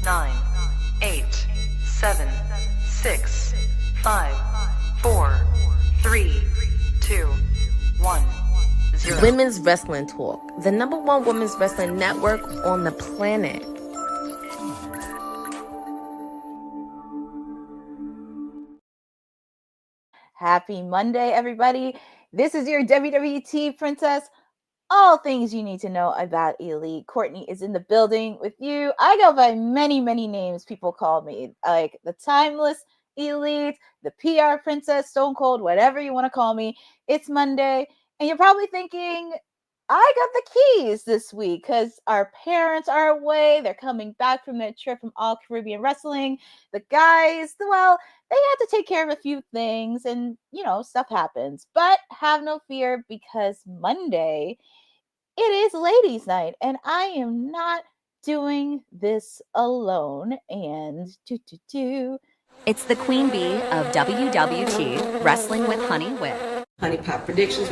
9, 8, 7, 6, 5, 4, 3, 2, 1, 0. Women's Wrestling Talk, the #1 women's wrestling network on the planet. Happy Monday, everybody. This is your WWT Princess. All things you need to know about Elite. Courtney is in the building with you. I go by many, many names people call me, like the Timeless Elite, the PR Princess, Stone Cold, whatever you want to call me. It's Monday, and you're probably thinking, I got the keys this week because our parents are away. They're coming back from their trip from All Caribbean Wrestling. The guys, well, they had to take care of a few things and, stuff happens. But have no fear because Monday, it is ladies' night and I am not doing this alone. And it's the Queen Bee of WWT, Wrestling with Honey with Honey Pot Predictions.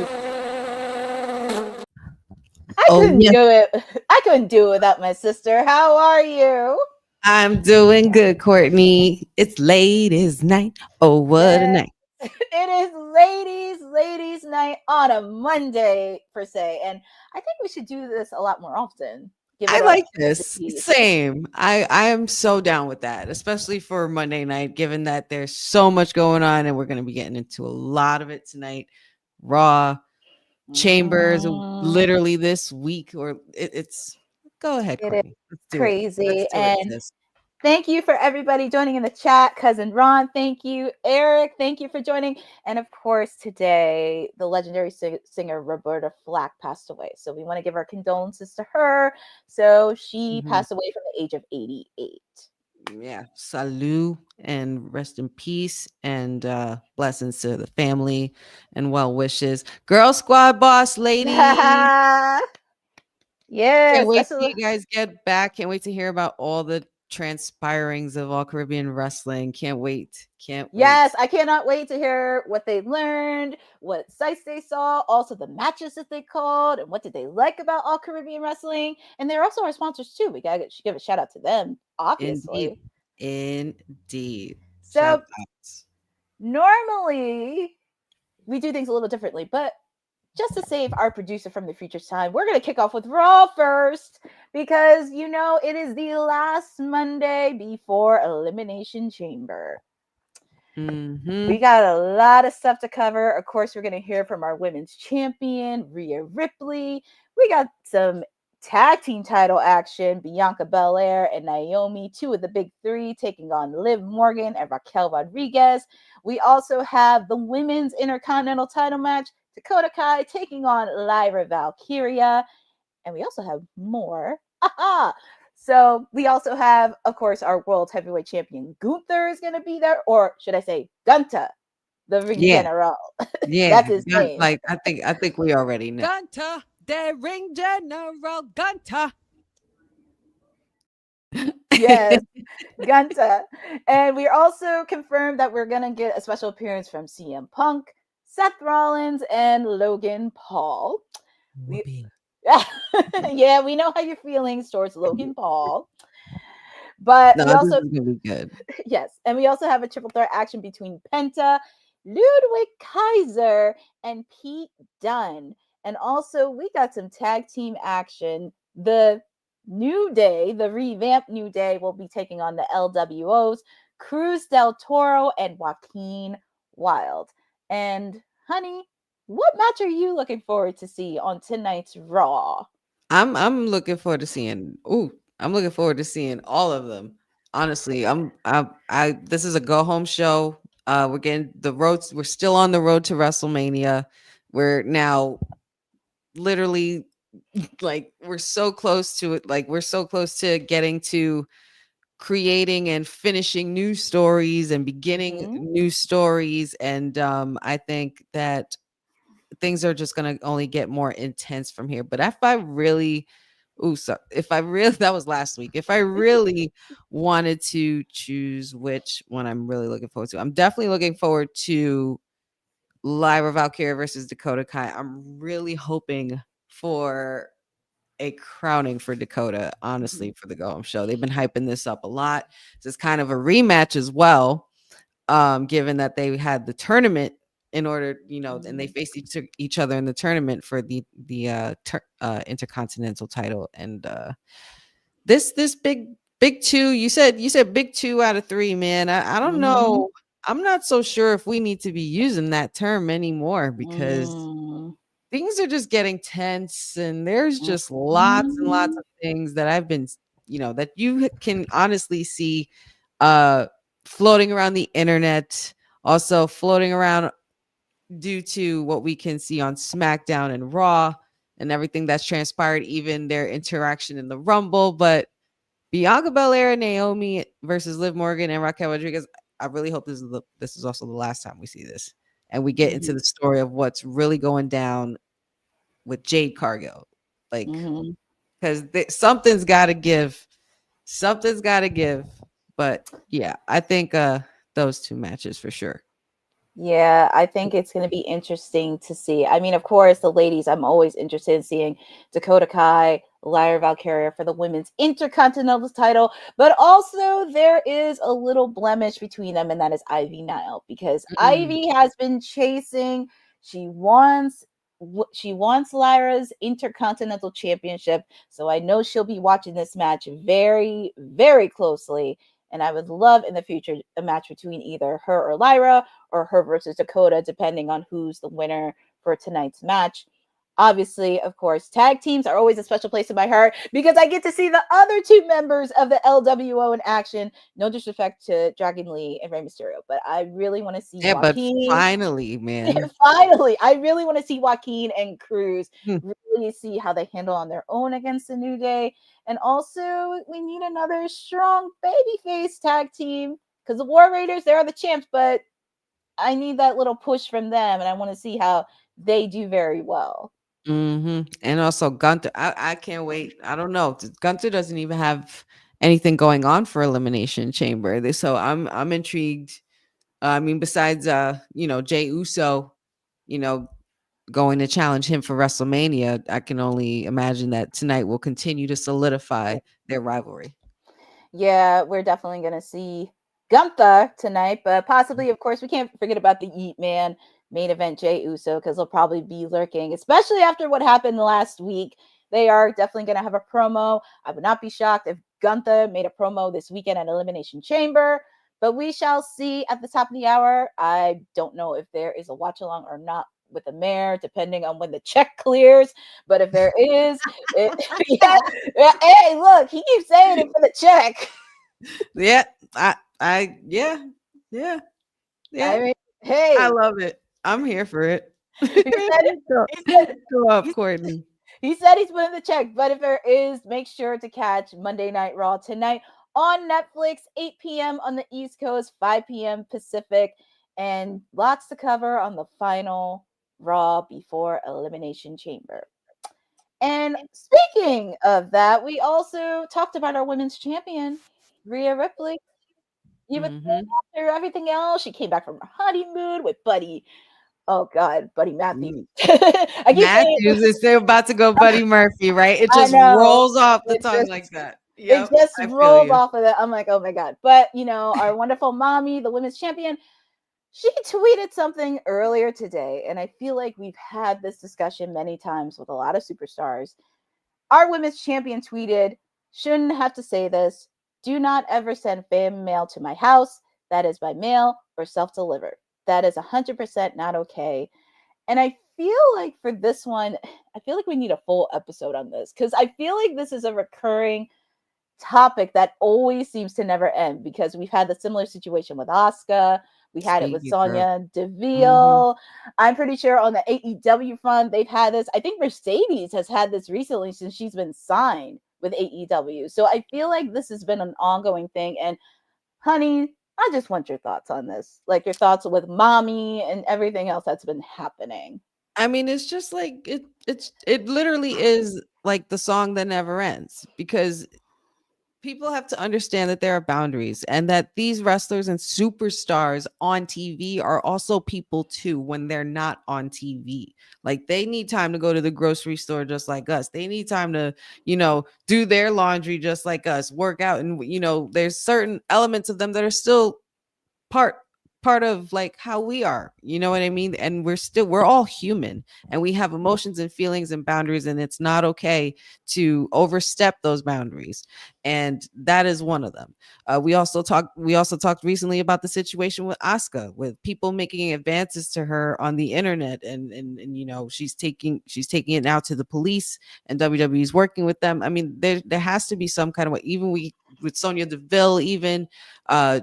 I couldn't do it. I couldn't do it without my sister. How are you? I'm doing good, Courtney. It's ladies' night. Oh, what a night. It is ladies' night on a Monday, per se. And I think we should do this a lot more often. I like this. Same. I am so down with that, especially for Monday night, given that there's so much going on and we're going to be getting into a lot of it tonight. Raw, Chambers, literally this week, or it's go ahead, Courtney. Let's do crazy. And thank you for everybody joining in the chat. Cousin Ron, thank you. Eric, thank you for joining. And of course, today, the legendary singer Roberta Flack passed away. So we want to give our condolences to her. So she passed away from the age of 88. Yeah. Salud and rest in peace and blessings to the family and well wishes. Girl Squad boss lady. Yes. Can't wait till you guys get back. Can't wait to hear about all the transpirings of All Caribbean Wrestling. Can't wait. Yes, I cannot wait to hear what they learned, what sites they saw, also the matches that they called, and what did they like about All Caribbean Wrestling. And they're also our sponsors too. We gotta give a shout out to them, obviously. Indeed. So normally we do things a little differently, but just to save our producer from the future time, we're going to kick off with Raw first because, it is the last Monday before Elimination Chamber. We got a lot of stuff to cover. Of course, we're going to hear from our women's champion, Rhea Ripley. We got some tag team title action, Bianca Belair and Naomi, two of the big three, taking on Liv Morgan and Raquel Rodriguez. We also have the women's Intercontinental title match, Dakota Kai taking on Lyra Valkyria. And we also have more. So we also have, of course, our World Heavyweight Champion Gunther is going to be there. Or should I say Gunter, the Ring General. Yeah. That's his name. Like, I think we already know. Gunter, the Ring General Gunter. Yes, Gunter. And we also confirmed that we're going to get a special appearance from CM Punk, Seth Rollins, and Logan Paul. Yeah, we know how you're feeling towards Logan Paul. But we also this is gonna be good. Yes, and we also have a triple threat action between Penta, Ludwig Kaiser, and Pete Dunne. And also we got some tag team action. The New Day, the revamped New Day, will be taking on the LWOs, Cruz del Toro and Joaquin Wilde. And honey, what match are you looking forward to see on tonight's Raw? I'm looking forward to seeing. I'm looking forward to seeing all of them. Honestly, this is a go home show. We're getting the roads. We're still on the road to WrestleMania. We're now literally we're so close to it. Like we're so close to getting to creating and finishing new stories and beginning new stories. And I think that things are just going to only get more intense from here. But that was last week. If I really wanted to choose which one I'm really looking forward to, I'm definitely looking forward to Lyra Valkyria versus Dakota Kai. I'm really hoping for a crowning for Dakota, honestly, for the Go Home show. They've been hyping this up a lot. This is kind of a rematch as well, given that they had the tournament in order, and they faced each other in the tournament for the Intercontinental title. And this big two, you said big 2 out of 3, man. I don't know. I'm not so sure if we need to be using that term anymore, because things are just getting tense, and there's just lots and lots of things that I've been, that you can honestly see floating around the internet, also floating around due to what we can see on SmackDown and Raw and everything that's transpired, even their interaction in the Rumble. But Bianca Belair and Naomi versus Liv Morgan and Raquel Rodriguez, I really hope this is also the last time we see this, and we get into the story of what's really going down with Jade Cargill, like, because something's got to give. But yeah, I think those 2 matches for sure. Yeah, I think it's going to be interesting to see. I mean, of course, the ladies, I'm always interested in seeing Dakota Kai, Lyra Valkyria for the women's Intercontinental title. But also, there is a little blemish between them, and that is Ivy Nile, because Ivy has been chasing. She wants Lyra's Intercontinental Championship. So I know she'll be watching this match very, very closely. And I would love in the future a match between either her or Lyra, or her versus Dakota, depending on who's the winner for tonight's match. Obviously, of course, tag teams are always a special place in my heart, because I get to see the other 2 members of the LWO in action. No disrespect to Dragon Lee and Rey Mysterio, but I really want to see Joaquin. But finally, man. Finally, I really want to see Joaquin and Cruz really see how they handle on their own against the New Day. And also, we need another strong babyface tag team, because the War Raiders, they are the champs, but I need that little push from them, and I want to see how they do very well. And also Gunther, I can't wait. I don't know. Gunther doesn't even have anything going on for Elimination Chamber. So I'm intrigued. I mean, besides Jey Uso, going to challenge him for WrestleMania, I can only imagine that tonight will continue to solidify their rivalry. Yeah, we're definitely going to see Gunther tonight, but possibly, of course, we can't forget about the Eat Man main event, Jey Uso, because he'll probably be lurking, especially after what happened last week. They are definitely going to have a promo. I would not be shocked if Gunther made a promo this weekend at Elimination Chamber, but we shall see at the top of the hour. I don't know if there is a watch along or not with the mayor, depending on when the check clears. But if there is, hey, look, he keeps saying it for the check. Yeah, yeah. I mean, hey, I love it. I'm here for it. Go up, Courtney. He said he's putting the check, but if there is, make sure to catch Monday Night Raw tonight on Netflix, 8 p.m. on the East Coast, 5 p.m. Pacific, and lots to cover on the final Raw before Elimination Chamber. And speaking of that, we also talked about our women's champion, Rhea Ripley. Even after everything else, she came back from her honeymoon with Buddy. Oh God, Buddy Matthews. Matthews is still about to go Buddy Murphy, right? It just rolls off the tongue like that. Yep, it just rolls off of that. I'm like, oh my God. But our wonderful mommy, the women's champion, she tweeted something earlier today, and I feel like we've had this discussion many times with a lot of superstars. Our women's champion tweeted, "Shouldn't have to say this. Do not ever send fan mail to my house. That is by mail or self-delivered. That is 100% not okay." And I feel like for this one, I feel like we need a full episode on this, because I feel like this is a recurring topic that always seems to never end, because we've had the similar situation with Asuka. We had it with Sonya Deville. I'm pretty sure on the AEW front, they've had this. I think Mercedes has had this recently since she's been signed with AEW. So I feel like this has been an ongoing thing. And honey, I just want your thoughts on this. Like your thoughts with mommy and everything else that's been happening. I mean, it's just like it literally is like the song that never ends, because people have to understand that there are boundaries and that these wrestlers and superstars on TV are also people too when they're not on TV. Like they need time to go to the grocery store just like us. They need time to, do their laundry just like us, work out. And, there's certain elements of them that are still part part of like how we are, you know what I mean? And we're all human and we have emotions and feelings and boundaries, and it's not okay to overstep those boundaries, and that is one of them. We also talked recently about the situation with Asuka, with people making advances to her on the internet, and she's taking it now to the police, and WWE's working with them. I mean, there has to be some kind of way. Even with Sonya Deville, even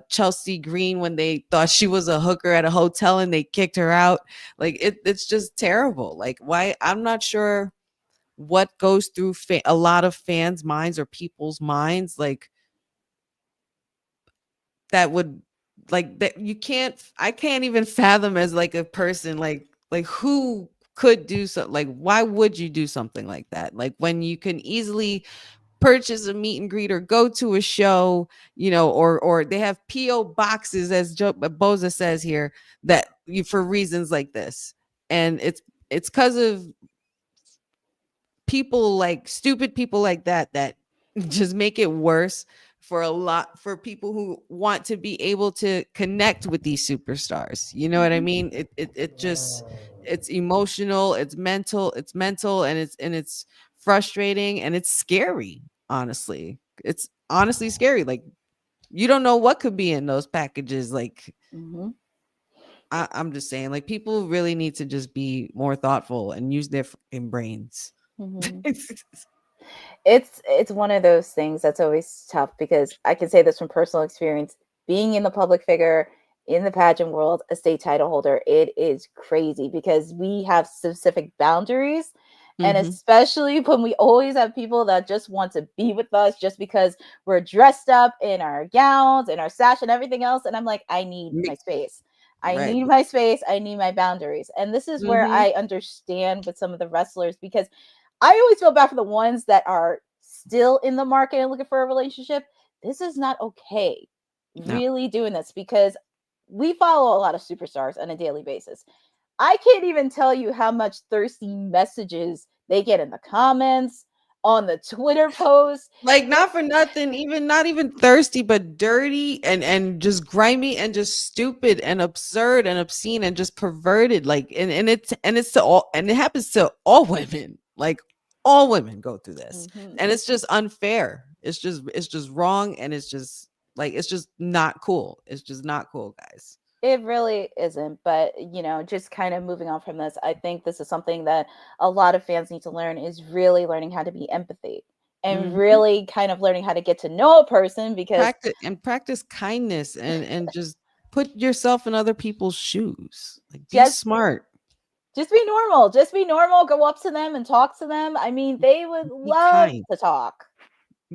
Chelsea Green, when they thought she was a hooker at a hotel and they kicked her out. Like it's just terrible. Like, why? I'm not sure what goes through a lot of fans' minds or people's minds, like that would like that I can't even fathom as like a person like who could do so. Like, why would you do something like that? Like, when you can easily purchase a meet and greet or go to a show, or they have PO boxes, as Boza says here, that for reasons like this. And it's because of people, like stupid people like that just make it worse for people who want to be able to connect with these superstars. You know what I mean? It just, it's emotional, it's mental, and it's frustrating, and it's scary. Honestly, it's honestly scary. Like, you don't know what could be in those packages. Like, I'm just saying, like, people really need to just be more thoughtful and use their fucking brains. It's one of those things that's always tough, because I can say this from personal experience, being in the public figure in the pageant world, a state title holder, it is crazy because we have specific boundaries. And especially when we always have people that just want to be with us just because we're dressed up in our gowns and our sash and everything else. And I'm like, I need my space. I need my space. I need my boundaries. And this is where I understand with some of the wrestlers, because I always feel bad for the ones that are still in the market and looking for a relationship. This is not okay. Really doing this, because we follow a lot of superstars on a daily basis. I can't even tell you how much thirsty messages they get in the comments, on the Twitter posts. Like, not for nothing, not even thirsty, but dirty and just grimy and just stupid and absurd and obscene and just perverted. Like, and it's to all, and it happens to all women. Like, all women go through this, and it's just unfair. It's just wrong, and it's just like, it's just not cool. It's just not cool, guys. It really isn't. But, just kind of moving on from this, I think this is something that a lot of fans need to learn, is really learning how to be empathy and really kind of learning how to get to know a person, because practice kindness and just put yourself in other people's shoes. Like, be smart. Just be normal. Just be normal. Go up to them and talk to them. I mean, they would love to talk.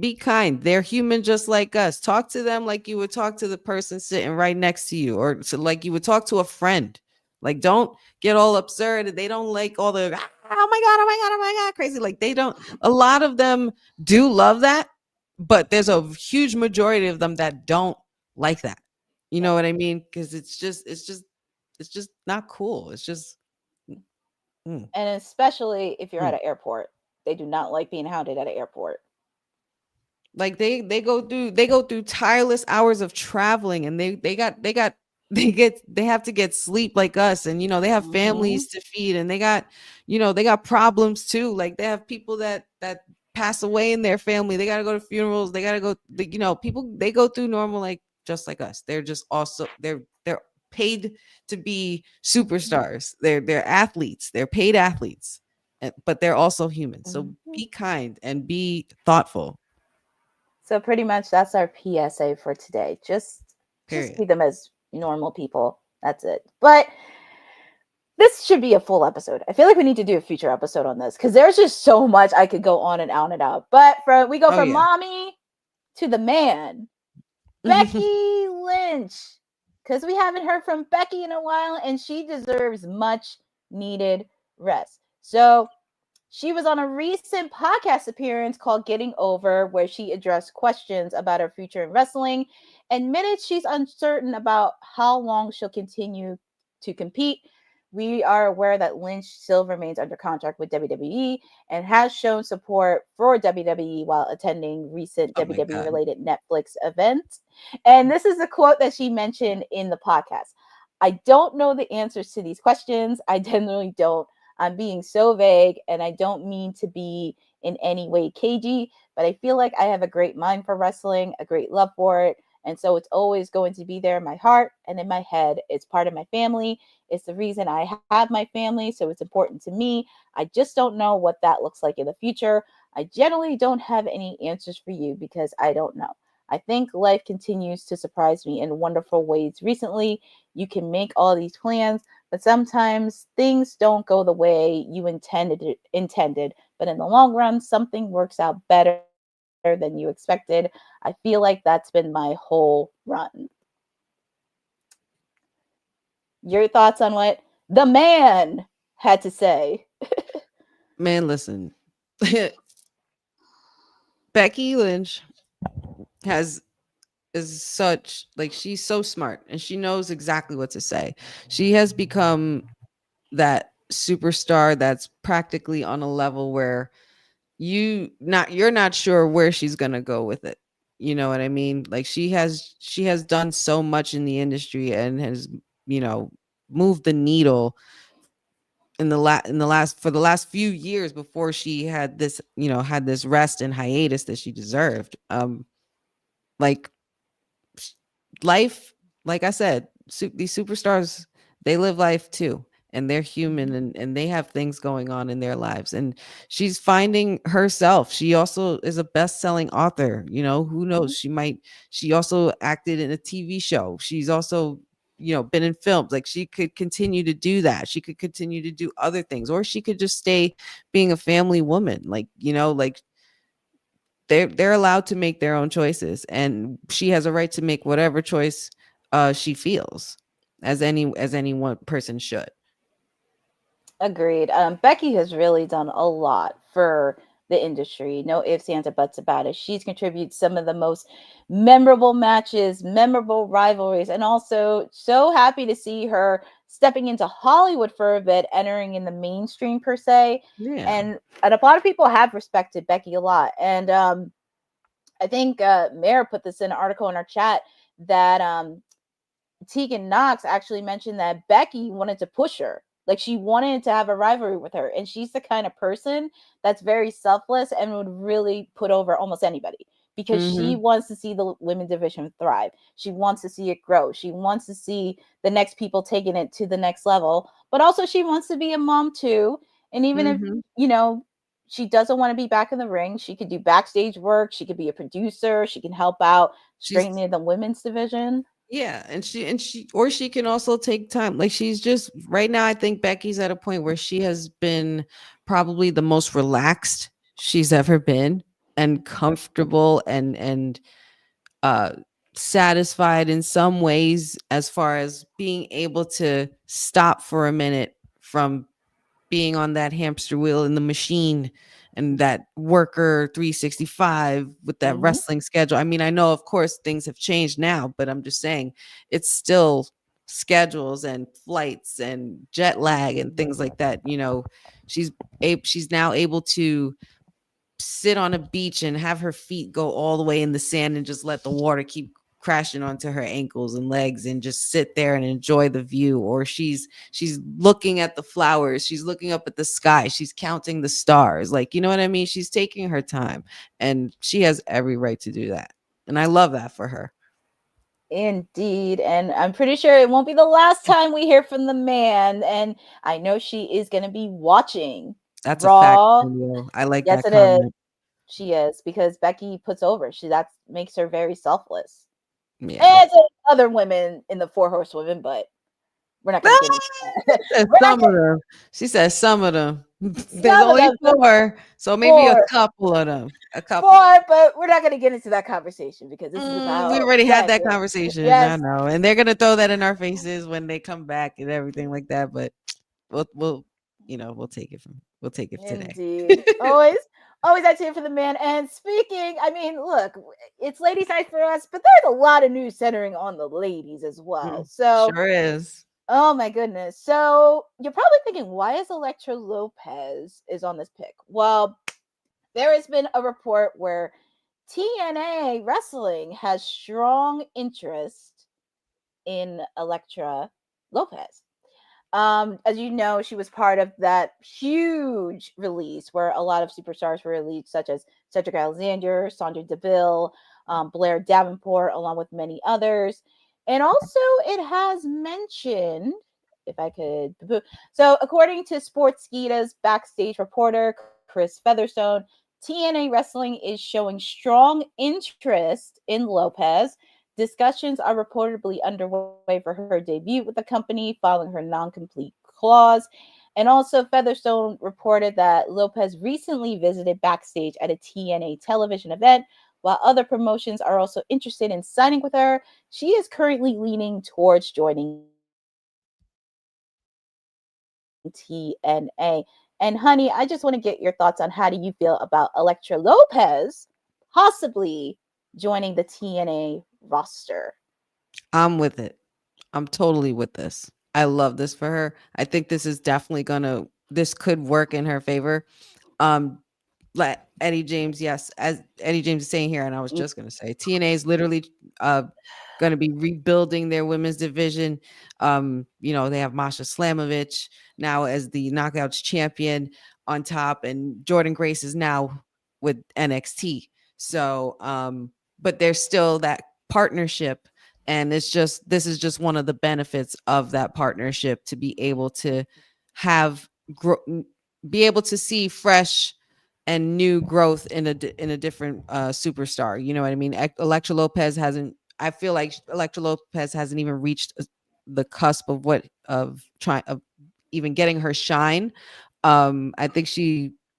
Be kind. They're human just like us. Talk to them like you would talk to the person sitting right next to you, or like you would talk to a friend. Like, don't get all absurd. They don't like all the, oh my God, crazy. Like, they don't, a lot of them do love that, but there's a huge majority of them that don't like that. You know what I mean? Because it's just not cool. It's just, and especially if you're at an airport, they do not like being hounded at an airport. Like, they go through tireless hours of traveling, and they have to get sleep like us, and they have families to feed, and they got problems too. Like, they have people that pass away in their family. They got to go to funerals. They got to go, people, they go through normal, like, just like us. They're just also, they're paid to be superstars. They're athletes. They're paid athletes, but they're also human. So be kind and be thoughtful. So pretty much that's our PSA for today. Just see them as normal people. That's it. But this should be a full episode. I feel like we need to do a future episode on this, because there's just so much I could go on and out and out. But we go from mommy to the man, Becky Lynch, because we haven't heard from Becky in a while, and she deserves much needed rest. So She was on a recent podcast appearance called Getting Over, where she addressed questions about her future in wrestling, admitted she's uncertain about how long she'll continue to compete. We are aware that Lynch still remains under contract with WWE and has shown support for WWE while attending recent Oh my WWE God. related Netflix events. And this is a quote that she mentioned in the podcast. I don't know the answers to these questions. I genuinely don't. I'm being so vague, and I don't mean to be in any way cagey, but I feel like I have a great mind for wrestling, a great love for it. And so it's always going to be there in my heart and in my head. It's part of my family. It's the reason I have my family. So it's important to me. I just don't know what that looks like in the future. I generally don't have any answers for you because I don't know. I think life continues to surprise me in wonderful ways recently. You can make all these plans, but sometimes things don't go the way you intended. But in the long run, something works out better than you expected. I feel like that's been my whole run. Your thoughts on what the man had to say? Man, listen. Becky Lynch is such, like, she's so smart and she knows exactly what to say. She has become that superstar that's practically on a level where you're not sure where she's gonna go with it. You know what I mean? Like, she has done so much in the industry and has, you know, moved the needle in the last few years before she had this, you know, had this rest and hiatus that she deserved. Like, life, like I said, these superstars, they live life too, and they're human, and they have things going on in their lives, and she's finding herself. She also is a best-selling author. You know, who knows, she also acted in a TV show. She's also, you know, been in films. Like, she could continue to do that. She could continue to do other things, or she could just stay being a family woman. Like, you know, like, they're allowed to make their own choices, and she has a right to make whatever choice she feels, as any one person should. Agreed. Becky has really done a lot for the industry. No ifs, ands, or buts about it. She's contributed some of the most memorable matches, memorable rivalries, and also so happy to see her stepping into Hollywood for a bit, entering in the mainstream per se. Yeah. And a lot of people have respected Becky a lot. And I think Mare put this in an article in our chat that Tegan Knox actually mentioned that Becky wanted to push her. Like, she wanted to have a rivalry with her. And she's the kind of person that's very selfless and would really put over almost anybody because she wants to see the women's division thrive. She wants to see it grow. She wants to see the next people taking it to the next level. But also, she wants to be a mom too. And even if, you know, she doesn't want to be back in the ring, she could do backstage work. She could be a producer. She can help out straightening the women's division. Yeah, and she can also take time. Like, she's just right now, I think Becky's at a point where she has been probably the most relaxed she's ever been, and comfortable, and satisfied in some ways, as far as being able to stop for a minute from being on that hamster wheel in the machine and that worker 365 with that wrestling schedule. I mean, I know, of course, things have changed now, but I'm just saying it's still schedules and flights and jet lag and things like that. You know, she's now able to sit on a beach and have her feet go all the way in the sand and just let the water keep crashing onto her ankles and legs and just sit there and enjoy the view. Or she's looking at the flowers, she's looking up at the sky, she's counting the stars. Like, you know what I mean? She's taking her time, and she has every right to do that, and I love that for her. Indeed. And I'm pretty sure it won't be the last time we hear from the man. And I know she is going to be watching That's Raw. a fact, Danielle. I like Yes, that it is. comment. She is, because Becky puts over. That makes her very selfless. Yeah. And so other women in the Four Horsewomen, but we're not going to get into that. She says some of them. There's Some of only them. 4, so maybe a Four. couple of them. A couple. 4, but we're not going to get into that conversation because this is about. We already had that Becky. conversation. Yes. I know, and they're gonna throw that in our faces when they come back and everything like that. But we'll we'll take it today. Indeed. Always I cheer for the man. And speaking, I mean, look, it's ladies' night for us, but there's a lot of news centering on the ladies as well. So, Sure is. oh my goodness. So you're probably thinking, why is Electra Lopez is on this pick? Well, there has been a report where TNA Wrestling has strong interest in Electra Lopez. As you know, she was part of that huge release where a lot of superstars were released, such as Cedric Alexander, Sandra Deville, Blair Davenport, along with many others. And also, it has mentioned, if I could, so according to Sportskeeda's backstage reporter Chris Featherstone, TNA Wrestling is showing strong interest in Lopez. Discussions are reportedly underway for her debut with the company following her non-complete clause. And also, Featherstone reported that Lopez recently visited backstage at a TNA television event. While other promotions are also interested in signing with her, she is currently leaning towards joining TNA. And honey, I just want to get your thoughts on how do you feel about Electra Lopez possibly joining the TNA roster? I'm with it. I'm totally with this. I love this for her. I think this is definitely this could work in her favor. Like Eddie James, yes, as Eddie James is saying here, and I was just gonna say TNA is literally gonna be rebuilding their women's division. They have Masha Slamovich now as the Knockouts champion on top, and Jordan Grace is now with NXT. So but there's still that partnership, and this is just one of the benefits of that partnership, to be able to be able to see fresh and new growth in a different superstar. You know what I mean? Electra Lopez hasn't. I feel like Electra Lopez hasn't even reached the cusp of even getting her shine. I think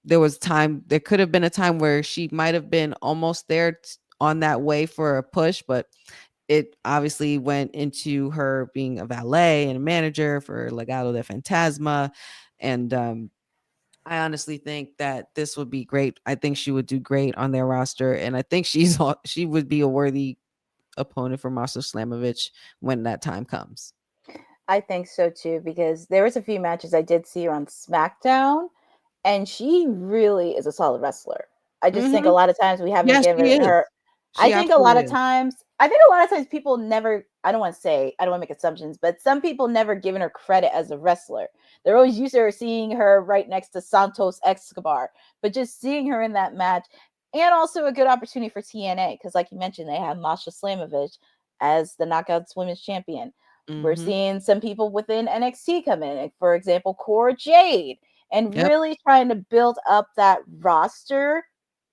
there could have been a time where she might have been almost there on that way for a push, but it obviously went into her being a valet and a manager for Legado de Fantasma. And I honestly think that this would be great. I think she would do great on their roster, and I think she would be a worthy opponent for Masha Slamovich when that time comes. I think so too, because there was a few matches I did see her on SmackDown, and she really is a solid wrestler. I just think a lot of times we haven't given her. I think a lot of times people never. I don't want to make assumptions, but some people never given her credit as a wrestler. They're always used to her, seeing her right next to Santos Escobar, but just seeing her in that match, and also a good opportunity for TNA, because like you mentioned, they have Masha Slamovich as the Knockouts Women's Champion. We're seeing some people within NXT come in, for example, Cora Jade, and really trying to build up that roster,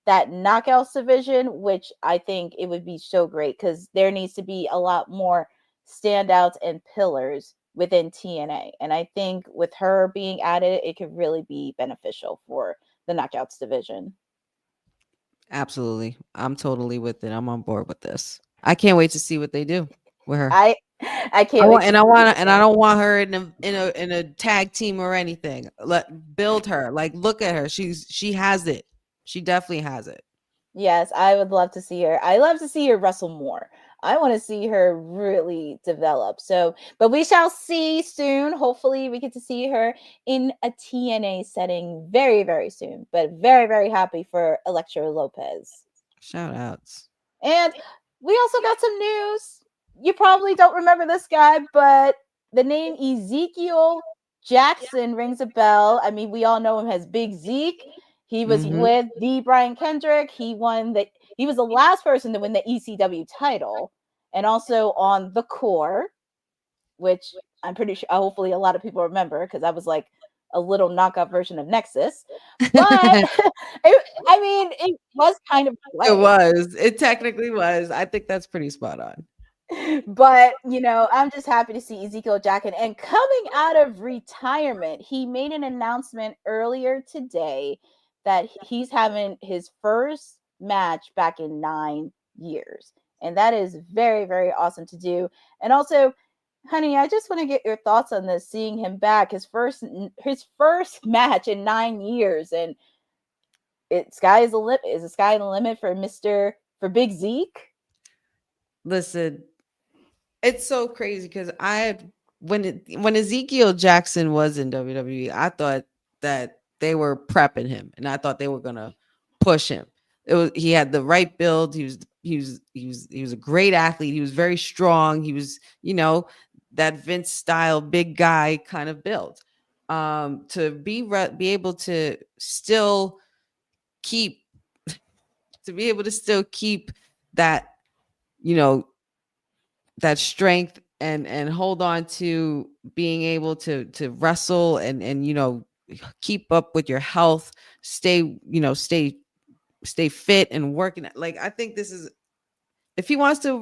that Knockouts division, which I think it would be so great, because there needs to be a lot more standouts and pillars within TNA. And I think with her being added, it could really be beneficial for the Knockouts division. Absolutely. I'm totally with it. I'm on board with this. I can't wait to see what they do with her. I can't wait. I don't want her in a tag team or anything. Build her. Like, look at her. She has it. She definitely has it. Yes, I would love to see her. I love to see her wrestle more. I want to see her really develop. So, but we shall see soon. Hopefully, we get to see her in a TNA setting very, very soon. But very, very happy for Electra Lopez. Shout outs. And we also got some news. You probably don't remember this guy, but the name Ezekiel Jackson rings a bell. I mean, we all know him as Big Zeke. He was with the Brian Kendrick. He was the last person to win the ECW title, and also on the Core, which I'm pretty sure, hopefully a lot of people remember, because that was like a little knockout version of Nexus. But it was kind of it was. It technically was. I think that's pretty spot on. But I'm just happy to see Ezekiel Jackson, and coming out of retirement, he made an announcement earlier today that he's having his first match back in 9 years. And that is very, very awesome to do. And also, Honey, I just want to get your thoughts on this. Seeing him back, his first match in 9 years, and sky is the limit. Is the sky the limit for Big Zeke? Listen, it's so crazy because when Ezekiel Jackson was in WWE, I thought that they were prepping him, and I thought they were gonna push him. He had the right build. He was a great athlete. He was very strong. He was, that Vince style big guy kind of build. To be able to still keep that, that strength and hold on to being able to wrestle and keep up with your health, stay fit and working. Like, I think this is, if he wants to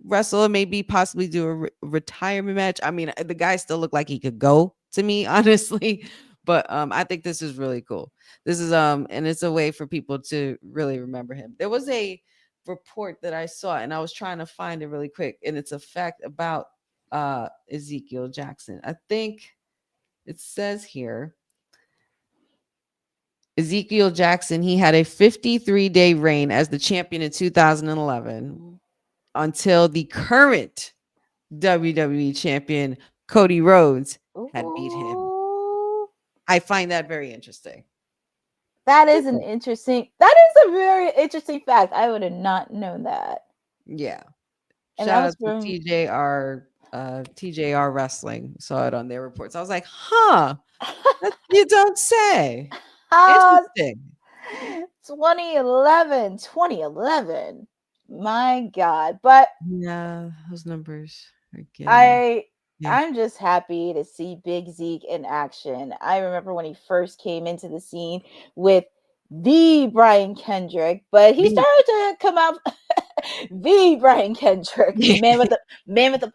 wrestle and maybe possibly do a retirement match. I mean, the guy still looked like he could go, to me, honestly. But I think this is really cool. This is and it's a way for people to really remember him. There was a report that I saw, and I was trying to find it really quick, and it's a fact about Ezekiel Jackson. I think it says here, Ezekiel Jackson, he had a 53-day reign as the champion in 2011 until the current WWE champion, Cody Rhodes, had beat him. Ooh. I find that very interesting. That is a very interesting fact. I would have not known that. Yeah. And Shout that out was to from TJR Wrestling. Saw it on their reports. I was like, you don't say. Interesting. 2011. My God. But Yeah, those numbers are getting. I'm just happy to see Big Zeke in action. I remember when he first came into the scene with the Brian Kendrick, but he started to come out the Brian Kendrick, man with the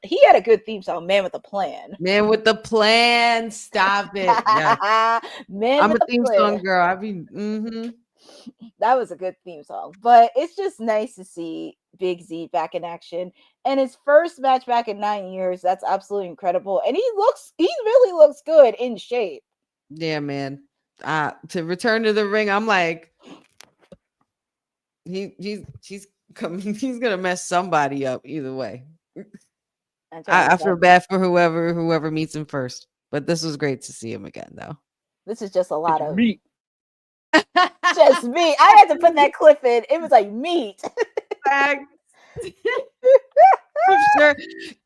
he had a good theme song, Man with a Plan. Man with the plan. Stop it. Yeah. I'm a theme song girl. I mean, that was a good theme song. But it's just nice to see Big Z back in action. And his first match back in 9 years, that's absolutely incredible. And he really looks good in shape. Yeah, man. To return to the ring, I'm like, he's gonna mess somebody up either way. I feel bad for whoever meets him first. But this was great to see him again, though. This is just a lot of meat. Just meat. I had to put that clip in. It was like meat. I'm sure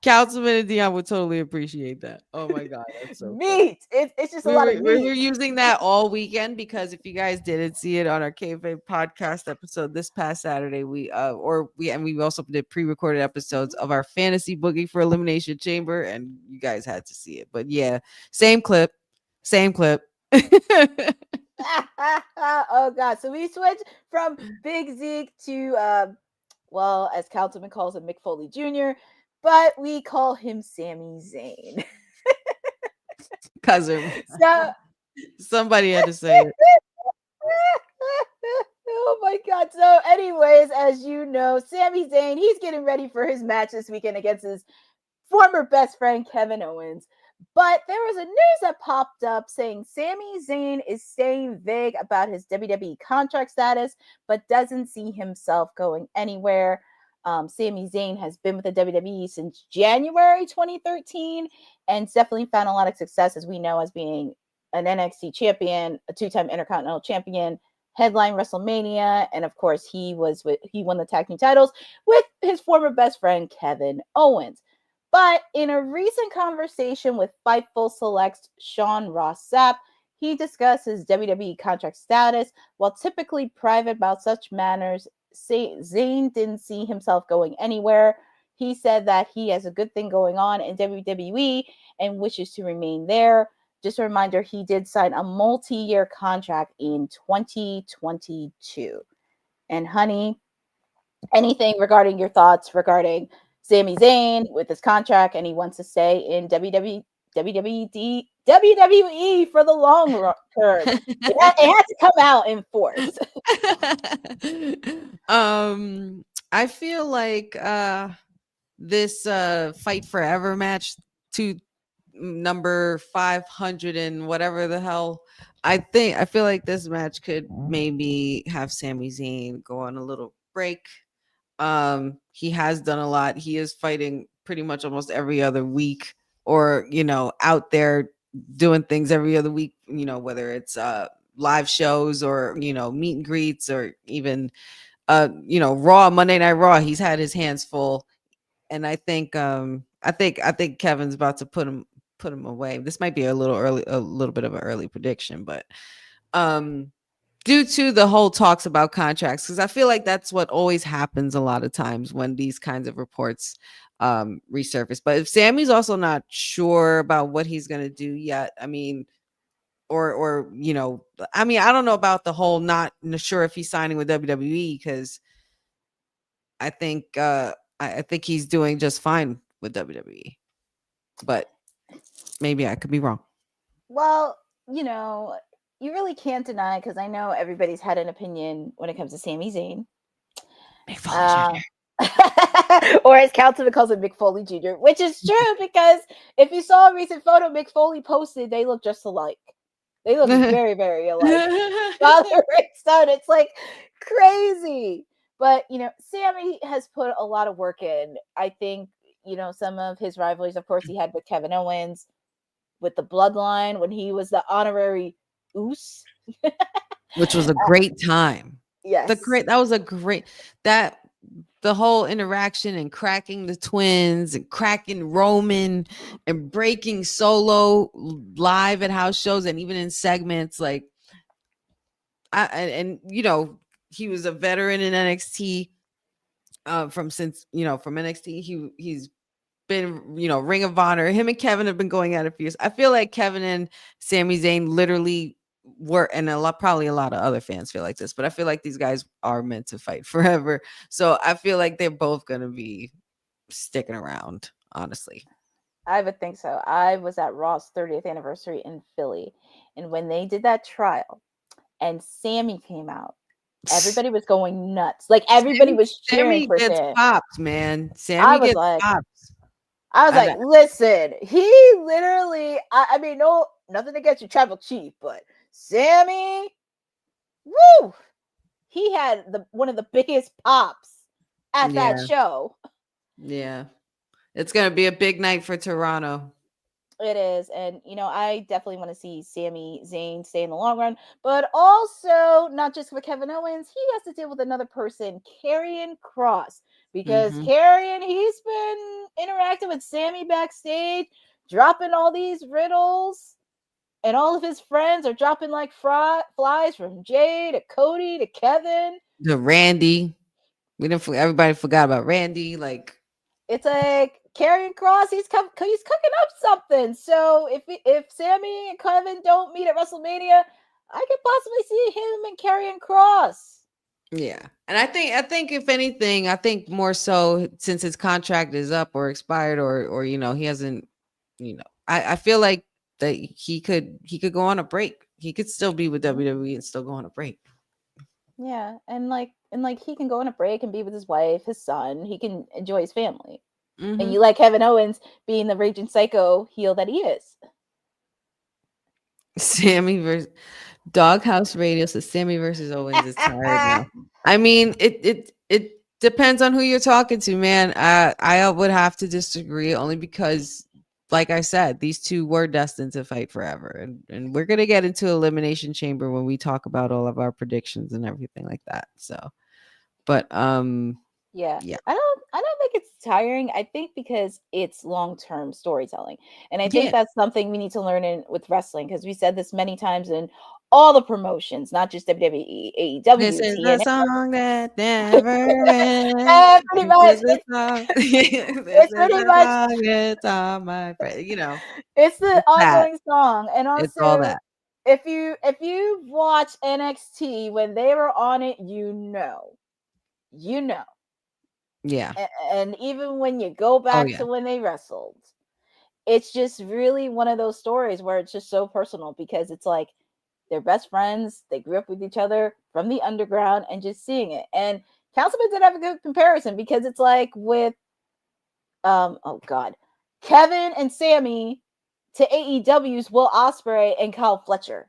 Councilman and Deonne would totally appreciate that. Oh my God, that's so meat. It's just a lot of meat. We were using that all weekend because if you guys didn't see it on our Kayfabe podcast episode this past Saturday, we also did pre-recorded episodes of our fantasy boogie for Elimination Chamber, and you guys had to see it. But yeah, same clip. Oh God! So we switched from Big Zeke to well, as Councilman calls him, Mick Foley Jr., but we call him Sami Zayn. Cousin. So somebody had to say it. Oh my God. So anyways, as you know, Sami Zayn, he's getting ready for his match this weekend against his former best friend, Kevin Owens. But there was a news that popped up saying Sami Zayn is staying vague about his WWE contract status, but doesn't see himself going anywhere. Sami Zayn has been with the WWE since January 2013 and definitely found a lot of success, as we know, as being an NXT champion, a two-time Intercontinental champion, headline WrestleMania, and of course he won the tag team titles with his former best friend Kevin Owens. But in a recent conversation with Fightful Select's Sean Ross Sapp, he discussed his WWE contract status. While typically private about such matters, Zayn didn't see himself going anywhere. He said that he has a good thing going on in WWE and wishes to remain there. Just a reminder, he did sign a multi-year contract in 2022. And honey, anything regarding your thoughts regarding Sami Zayn with his contract, and he wants to stay in WWE for the long term. It had to come out in force. I feel like this Fight Forever match number 500 and whatever the hell. I feel like this match could maybe have Sami Zayn go on a little break. He has done a lot. He is fighting pretty much almost every other week, or out there doing things every other week, whether it's live shows or meet and greets, or even Raw, Monday Night Raw. He's had his hands full, and I think Kevin's about to put him away. This might be a little bit of an early prediction, but due to the whole talks about contracts, because I feel like that's what always happens a lot of times when these kinds of reports resurface. But if Sammy's also not sure about what he's going to do yet, I mean, or I mean, I don't know about the whole not sure if he's signing with WWE, because I think I think he's doing just fine with WWE, but maybe I could be wrong. Well, you really can't deny, because I know everybody's had an opinion when it comes to Sami Zayn. Mick Foley or as Councilman calls it, Mick Foley Jr., which is true, because if you saw a recent photo Mick Foley posted, they look just alike. They look very, very alike. Father and son, it's like crazy. But, Sami has put a lot of work in. I think, some of his rivalries, of course, he had with Kevin Owens, with the Bloodline, when he was the honorary Oos. which was a great time. Yes. That was a great, the whole interaction and cracking the twins and cracking Roman and breaking Solo live at house shows and even in segments, like he was a veteran in NXT from NXT. He's been Ring of Honor. Him and Kevin have been going at it for years. I feel like Kevin and Sami Zayn literally were, and probably a lot of other fans feel like this, but I feel like these guys are meant to fight forever. So I feel like they're both gonna be sticking around, honestly. I would think so. I was at Raw's 30th anniversary in Philly, and when they did that trial and Sami came out, everybody was going nuts. Like everybody was cheering for gets Sami. popped, man. Sami gets popped. I was like, listen, he literally, I mean, no, nothing against you, Tribal Chief, but Sami, woo, he had one of the biggest pops at that show. Yeah. It's going to be a big night for Toronto. It is. And, I definitely want to see Sami Zayn stay in the long run, but also not just for Kevin Owens, he has to deal with another person, Karrion Kross, because Karrion, he's been interacting with Sami backstage, dropping all these riddles, and all of his friends are dropping like flies, from Jay to Cody to Kevin to Randy. Everybody forgot about Randy. Like, it's like Karrion Kross, he's cooking up something. So if Sami and Kevin don't meet at WrestleMania, I could possibly see him and Karrion Kross. Yeah, and I think if anything, I think more so since his contract is up or expired, or he hasn't, I feel like that he could go on a break. He could still be with WWE and still go on a break. Yeah, and he can go on a break and be with his wife, his son. He can enjoy his family. And you like Kevin Owens being the raging psycho heel that he is. Sami versus Doghouse Radio says Sami versus Owens is tired now. I mean, it depends on who you're talking to, man. I would have to disagree, only because, like I said, these two were destined to fight forever, and we're gonna get into Elimination Chamber when we talk about all of our predictions and everything like that. So, but yeah. I don't think it's tiring. I think because it's long-term storytelling, and I think that's something we need to learn with wrestling, because we said this many times in all the promotions, not just WWE, AEW. This is the song that never ends. Pretty much, it's pretty much it's on my brain. It's the ongoing song, and also it's all that. If you watch NXT when they were on it, you know. Yeah. And even when you go back to when they wrestled, it's just really one of those stories where it's just so personal, because it's like they're best friends. They grew up with each other from the underground, and just seeing it. And Councilman did have a good comparison, because it's like with, Kevin Kevin and Sami to AEW's Will Ospreay and Kyle Fletcher.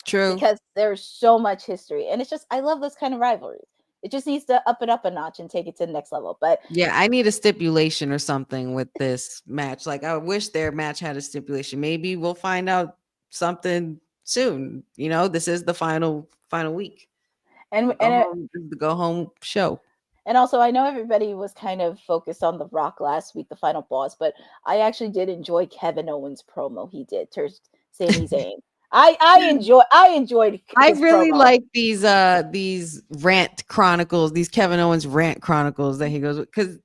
True. Because there's so much history. And it's just, I love those kind of rivalries. It just needs to up it up a notch and take it to the next level. But yeah, I need a stipulation or something with this match. Like, I wish their match had a stipulation. Maybe we'll find out something soon. You know, this is the final week. and The go home show. And also, I know everybody was kind of focused on The Rock last week, the final boss, but I actually did enjoy Kevin Owens' promo he did to Sami Zayn. I enjoyed. I His really promo. like these rant chronicles, these Kevin Owens rant chronicles that he goes, because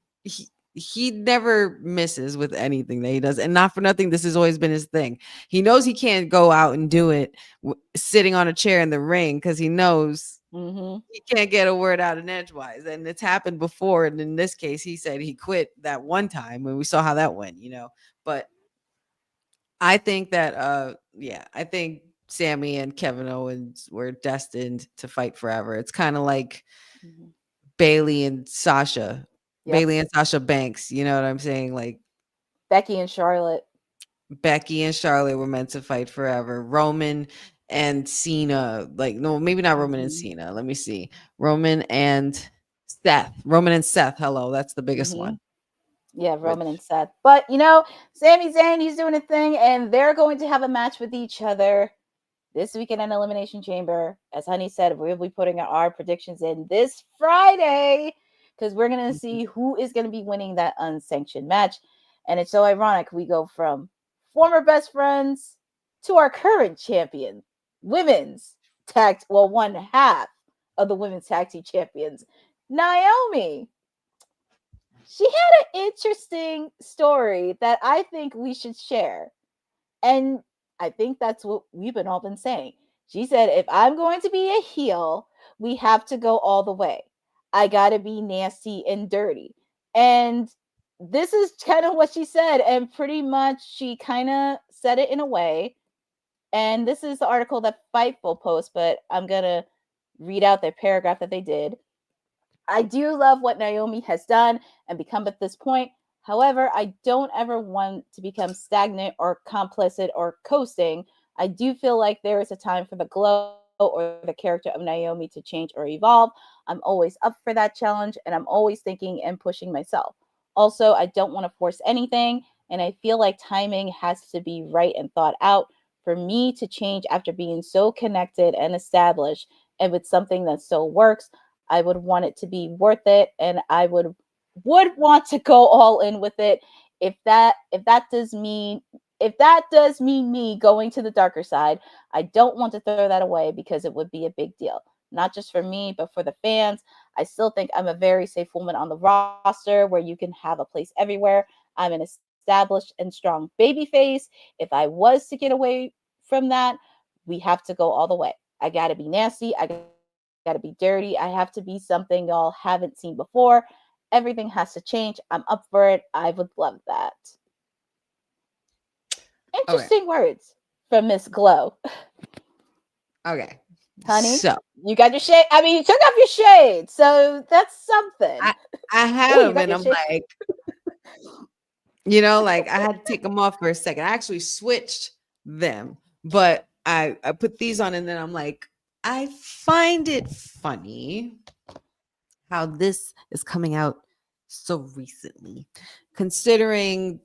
he never misses with anything that he does, and not for nothing, this has always been his thing. He knows he can't go out and do it sitting on a chair in the ring, because he knows he can't get a word out in edgewise, and it's happened before. And in this case, he said he quit that one time when we saw how that went, you know. But I think that I think Sami and Kevin Owens were destined to fight forever. It's kind of like Bailey and Sasha. Yep. Bailey and Sasha Banks, you know what I'm saying? Like Becky and Charlotte. Becky and Charlotte were meant to fight forever. Roman and Cena, like, no, maybe not Roman and Cena. Let me see. Roman and Seth. Hello, that's the biggest one. Yeah, Roman and Seth. But, you know, Sami Zayn, he's doing a thing, and they're going to have a match with each other this weekend in Elimination Chamber. As Honey said, we'll be putting our predictions in this Friday, because we're going to see who is going to be winning that unsanctioned match. And it's so ironic. We go from former best friends to our current champion, women's tag, well, one half of the women's tag team champions, Naomi. She had an interesting story that I think we should share. And I think that's what we've all been saying. She said, if I'm going to be a heel, we have to go all the way. I got to be nasty and dirty. And this is kind of what she said. And pretty much she kind of said it in a way. And this is the article that Fightful posts, but I'm going to read out the paragraph that they did. I do love what Naomi has done and become at this point. However, I don't ever want to become stagnant or complicit or coasting. I do feel like there is a time for the glow or the character of Naomi to change or evolve. I'm always up for that challenge, and I'm always thinking and pushing myself. Also, I don't want to force anything, and I feel like timing has to be right and thought out for me to change after being so connected and established and with something that still works. I would want it to be worth it, and I would want to go all in with it. If that does mean me going to the darker side, I don't want to throw that away, because it would be a big deal, not just for me, but for the fans. I still think I'm a very safe woman on the roster where you can have a place everywhere. I'm an established and strong baby face. If I was to get away from that, we have to go all the way. I got to be nasty. I got to be dirty. I have to be something y'all haven't seen before. Everything has to change. I'm up for it. I would love that. Interesting words from Miss Glow. Okay. Honey, so you got your shade. I mean, you took off your shade, so that's something. I had them, and I'm like, you know, like I had to take them off for a second. I actually switched them, but I put these on, and then I'm like, I find it funny how this is coming out so recently, considering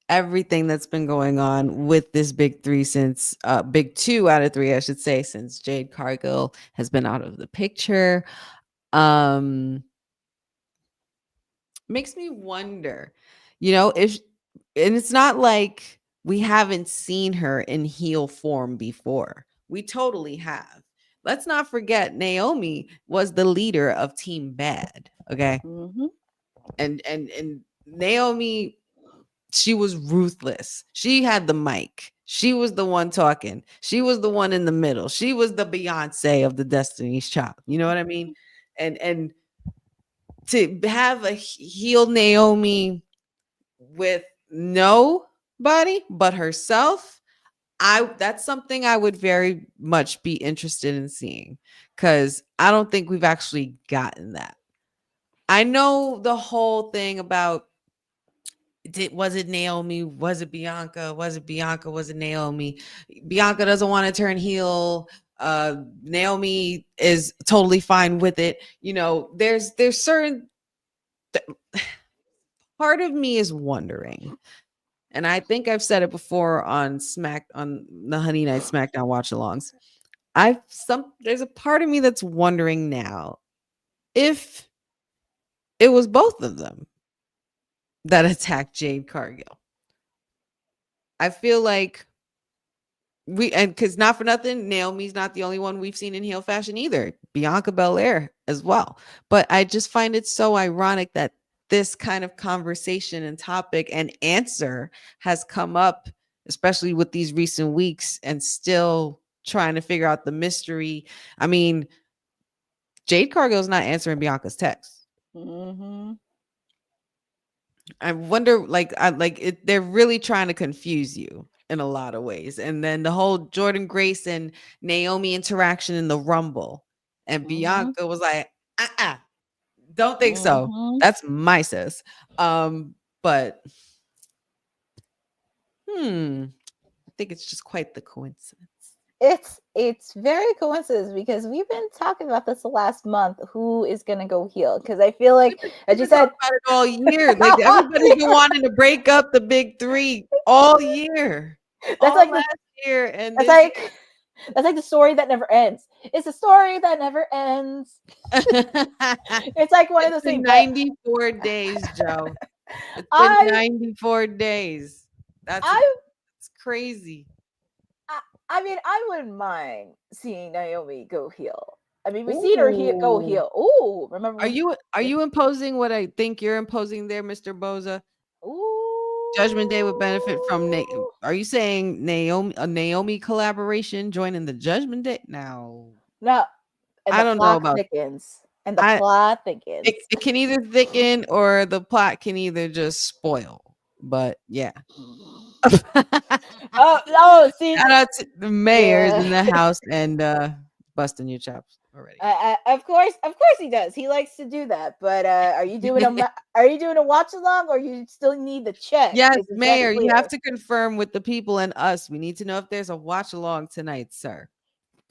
everything that's been going on with this big three since big 2 out of 3, I should say, since Jade Cargill has been out of the picture. Makes me wonder, you know, and it's not like we haven't seen her in heel form before. We totally have. Let's not forget Naomi was the leader of Team Bad. Okay. And Naomi, she was ruthless. She had the mic. She was the one talking. She was the one in the middle. She was the Beyonce of the Destiny's Child. You know what I mean? And to have a heel Naomi with nobody but herself, that's something I would very much be interested in seeing, because I don't think we've actually gotten that. I know the whole thing about Was it Naomi? Was it Bianca? Was it Bianca? Was it Naomi? Bianca doesn't want to turn heel. Naomi is totally fine with it. You know, there's certain part of me is wondering, and I think I've said it before on the Honey Night SmackDown watch-alongs. There's a part of me that's wondering now if it was both of them that attacked Jade Cargill. I feel like because not for nothing, Naomi's not the only one we've seen in heel fashion either. Bianca Belair as well. But I just find it so ironic that this kind of conversation and topic and answer has come up, especially with these recent weeks, and still trying to figure out the mystery. I mean, Jade Cargill's not answering Bianca's text. Mm-hmm. I wonder, they're really trying to confuse you in a lot of ways. And then the whole Jordan Grace and Naomi interaction in the Rumble, and Bianca was like, don't think so. That's my sis. But I think it's just quite the coincidence. It's very coincidence because we've been talking about this the last month. Who is gonna go heel? Because I feel like, as you said, about it all year. Like everybody's been wanting to break up the big three all year. That's all like last year, and that's like the story that never ends. It's a story that never ends. It's like one of those things. 94 days, Joe. It's been 94 days. That's crazy. I mean, I wouldn't mind seeing Naomi go heel. I mean, we've seen her go heel. Ooh, remember? Are you imposing what I think you're imposing there, Mr. Boza? Ooh. Judgment Day would benefit from Are you saying Naomi collaboration joining the Judgment Day? No. I don't know about thickens. And the plot thickens. It can either thicken or the plot can either just spoil. But yeah. See, shout out to the mayors in the house and busting your chops already. Of course he does. He likes to do that. But are you doing a watch along, or you still need the check? Yes, Mayor, you have to confirm with the people and us. We need to know if there's a watch along tonight, sir.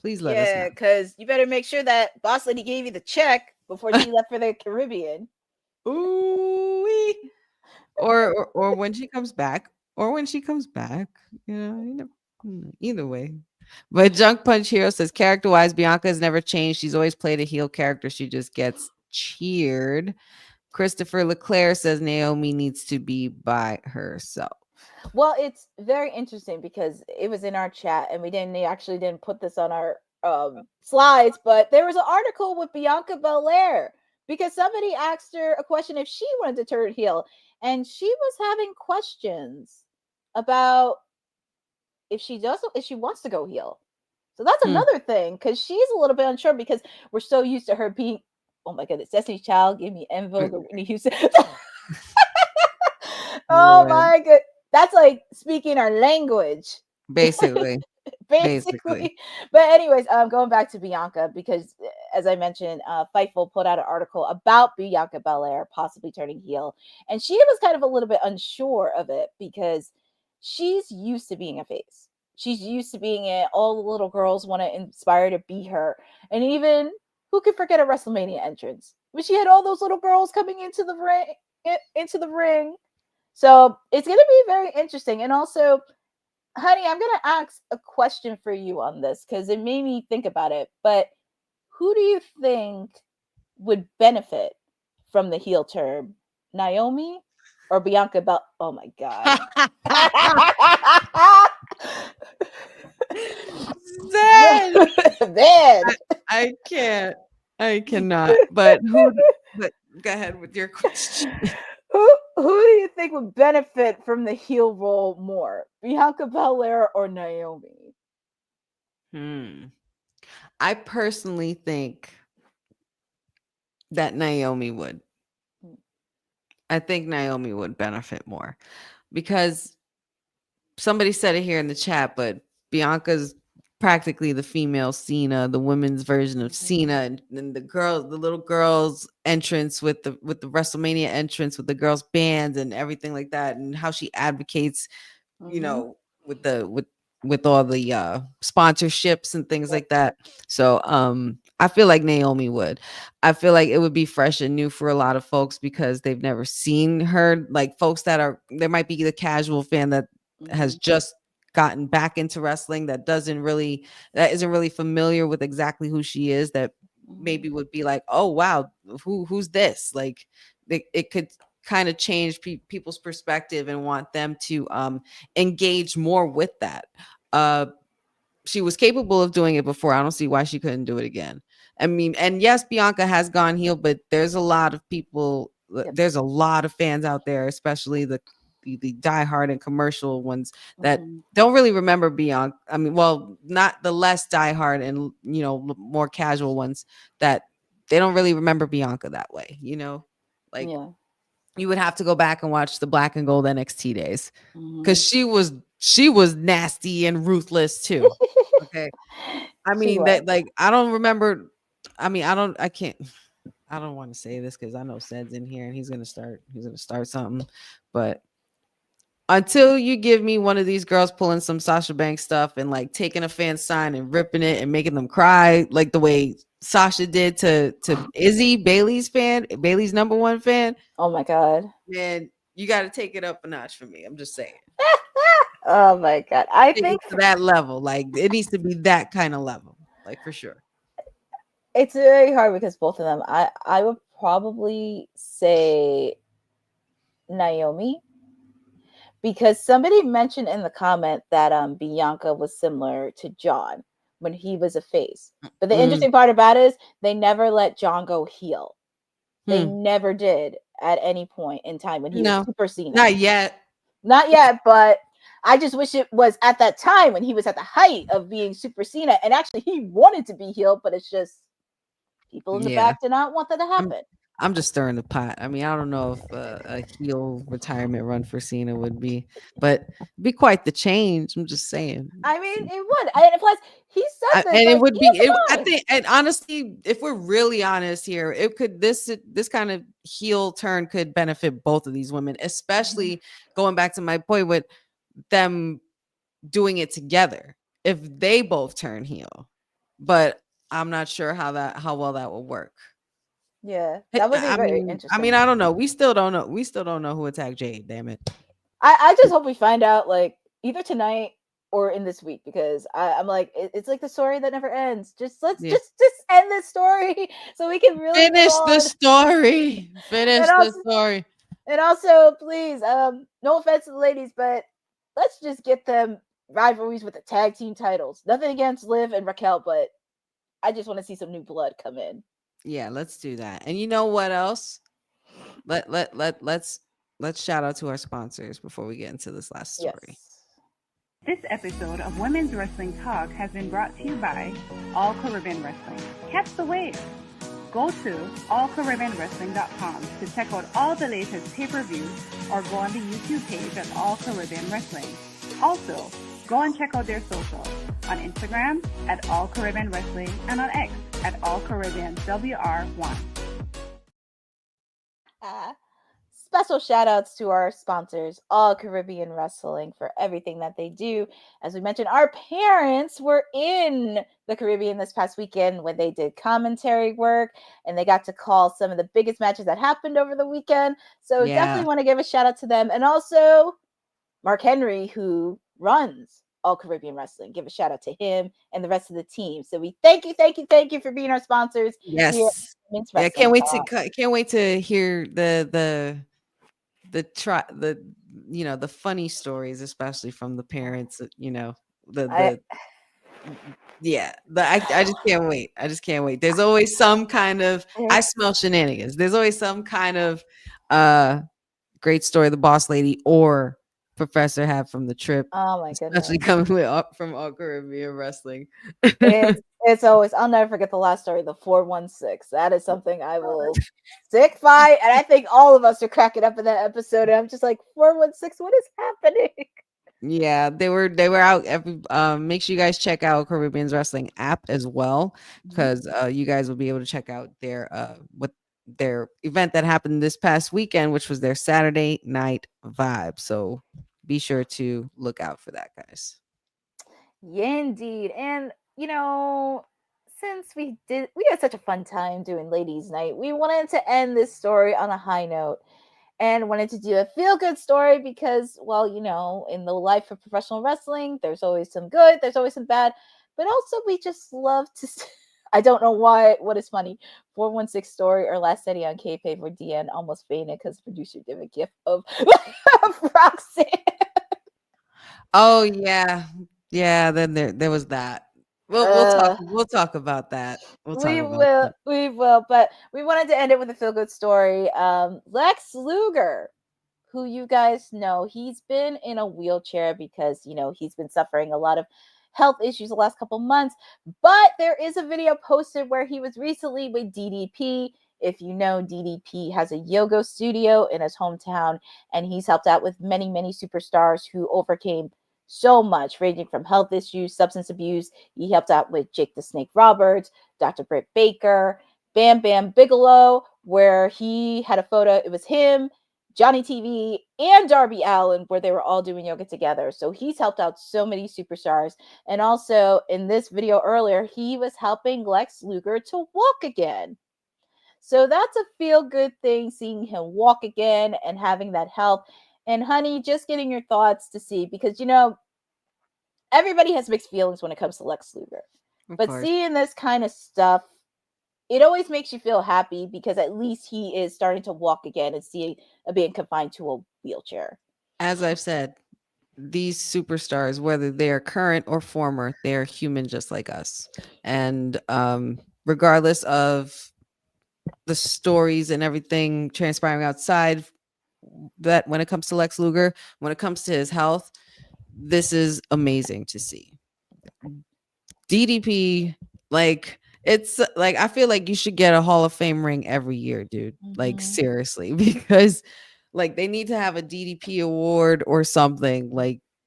Please let us know. Yeah, because you better make sure that Boss Lady gave you the check before she left for the Caribbean. Ooh. Or when she comes back. Either way. But Junk Punch Hero says, character-wise, Bianca has never changed. She's always played a heel character. She just gets cheered. Christopher Leclerc says Naomi needs to be by herself. Well, it's very interesting because it was in our chat and we didn't put this on our slides, but there was an article with Bianca Belair because somebody asked her a question if she wanted to turn heel, and she was having questions about if she wants to go heel. So that's another thing, because she's a little bit unsure because we're so used to her being, oh my goodness, Destiny's Child, give me En Vogue or Whitney Houston. Oh my god, that's like speaking our language, basically. But anyways, going back to Bianca, because as I mentioned, Fightful put out an article about Bianca Belair possibly turning heel, and she was kind of a little bit unsure of it because she's used to being a face. She's used to being in all the little girls want to inspire to be her, and even who could forget a WrestleMania entrance when she had all those little girls coming into the ring. So it's going to be very interesting. And also, honey, I'm going to ask a question for you on this because it made me think about it. But who do you think would benefit from the heel turn? Naomi or Bianca Belair? Oh my God. Then I can't. I cannot. But go ahead with your question. Who do you think would benefit from the heel role more, Bianca Belair or Naomi? I personally think that Naomi would. I think Naomi would benefit more because somebody said it here in the chat, but Bianca's practically the female Cena, the women's version of Cena, and the little girls entrance with the WrestleMania entrance with the girls bands and everything like that, and how she advocates, you know, with all the sponsorships and things like that. So I feel like Naomi would. I feel like it would be fresh and new for a lot of folks because they've never seen her. Like folks there might be the casual fan that has just gotten back into wrestling that isn't really familiar with exactly who she is, that maybe would be like, oh wow, who's this? Like it could kind of change people's perspective and want them to engage more with that. She was capable of doing it before. I don't see why she couldn't do it again. I mean, and yes, Bianca has gone heel, but there's a lot of people, there's a lot of fans out there, especially the diehard and commercial ones that don't really remember Bianca. I mean, well, not the less diehard and, you know, more casual ones, that they don't really remember Bianca that way, you know? Like, you would have to go back and watch the Black and Gold NXT days, because she was nasty and ruthless too. Okay. I mean, that, like, I don't remember. I mean, I don't want to say this because I know Ced's in here and he's gonna start something. But until you give me one of these girls pulling some Sasha Banks stuff and like taking a fan sign and ripping it and making them cry like the way Sasha did to Izzy, Bailey's number one fan. Oh my God. Man, you got to take it up a notch for me. I'm just saying. Oh my God. I think to that level, like it needs to be that kind of level, like for sure. It's very hard because both of them, I would probably say Naomi, because somebody mentioned in the comment that Bianca was similar to John when he was a face. But the interesting part about it is they never let John go heel. They never did at any point in time when he was Super Cena. Not yet, but I just wish it was at that time when he was at the height of being Super Cena, and actually he wanted to be heel, but it's just people in the back did not want that to happen. I'm just stirring the pot. I mean, I don't know if a heel retirement run for Cena would be, but it'd be quite the change. I'm just saying. I mean, it would. And plus, he said that, and it would be. I think, and honestly, if we're really honest here, it could this kind of heel turn could benefit both of these women, especially going back to my point with them doing it together. If they both turn heel, but I'm not sure how well that will work. Yeah, that would be very interesting. I mean, I don't know. We still don't know. We still don't know who attacked Jade. Damn it. I just hope we find out like either tonight or in this week, because I'm like, it's like the story that never ends. Just let's just end this story so we can really finish the story. And also, please, no offense to the ladies, but let's just get them rivalries with the tag team titles. Nothing against Liv and Raquel, but I just want to see some new blood come in. Yeah, let's do that. And you know what else? Let's shout out to our sponsors before we get into this last story. Yes. This episode of Women's Wrestling Talk has been brought to you by All Caribbean Wrestling. Catch the wave. Go to allcaribbeanwrestling.com to check out all the latest pay-per-views, or go on the YouTube page at All Caribbean Wrestling. Also, go and check out their socials on Instagram at All Caribbean Wrestling and on X at All Caribbean WR1. Special shout outs to our sponsors, All Caribbean Wrestling, for everything that they do. As we mentioned, our parents were in the Caribbean this past weekend when they did commentary work, and they got to call some of the biggest matches that happened over the weekend. So definitely want to give a shout out to them. And also Mark Henry, who runs All Caribbean Wrestling. Give a shout out to him and the rest of the team. So we thank you for being our sponsors. Yes. Yeah, can't wait to hear the funny stories, especially from the parents. I just can't wait. There's always some kind of, I smell shenanigans. There's always some kind of great story the boss lady or Professor had from the trip. Oh my goodness. Especially coming up from All Caribbean Wrestling. It's always, I'll never forget the last story, the 416. That is something I will stick by. And I think all of us are cracking up in that episode. And I'm just like, 416, what is happening? Yeah, they were out every make sure you guys check out Caribbean's Wrestling app as well, because you guys will be able to check out their what their event that happened this past weekend, which was their Saturday Night Vibe. So be sure to look out for that, guys. Yeah, indeed. And since we had such a fun time doing Ladies Night, we wanted to end this story on a high note and wanted to do a feel good story because, well, in the life of professional wrestling, there's always some good, there's always some bad, but also we just love to. I don't know what is funny. 416 story or last study on Kayfabe where Deanne almost fainted because the producer did a gif of Roxanne. Oh yeah. Yeah, then there was that. We'll talk about that. We'll talk about that. We will, but we wanted to end it with a feel good story. Lex Luger, who you guys know, he's been in a wheelchair because he's been suffering a lot of health issues the last couple months. But there is a video posted where he was recently with DDP. If you know, DDP has a yoga studio in his hometown, and he's helped out with many, many superstars who overcame so much, ranging from health issues, substance abuse. He helped out with Jake the Snake Roberts, Dr. Britt Baker, Bam Bam Bigelow, where he had a photo. It was him, Johnny TV, and Darby Allin, where they were all doing yoga together. So he's helped out so many superstars. And also in this video earlier, he was helping Lex Luger to walk again. So that's a feel good thing, seeing him walk again and having that help. And honey, just getting your thoughts to see, because everybody has mixed feelings when it comes to Lex Luger. But seeing this kind of stuff, it always makes you feel happy because at least he is starting to walk again instead of being confined to a wheelchair. As I've said, these superstars, whether they are current or former, they're human just like us. And regardless of the stories and everything transpiring outside, that when it comes to Lex Luger, when it comes to his health, this is amazing to see. DDP, it's like, I feel like you should get a Hall of Fame ring every year, dude. Like seriously, because they need to have a DDP award or something,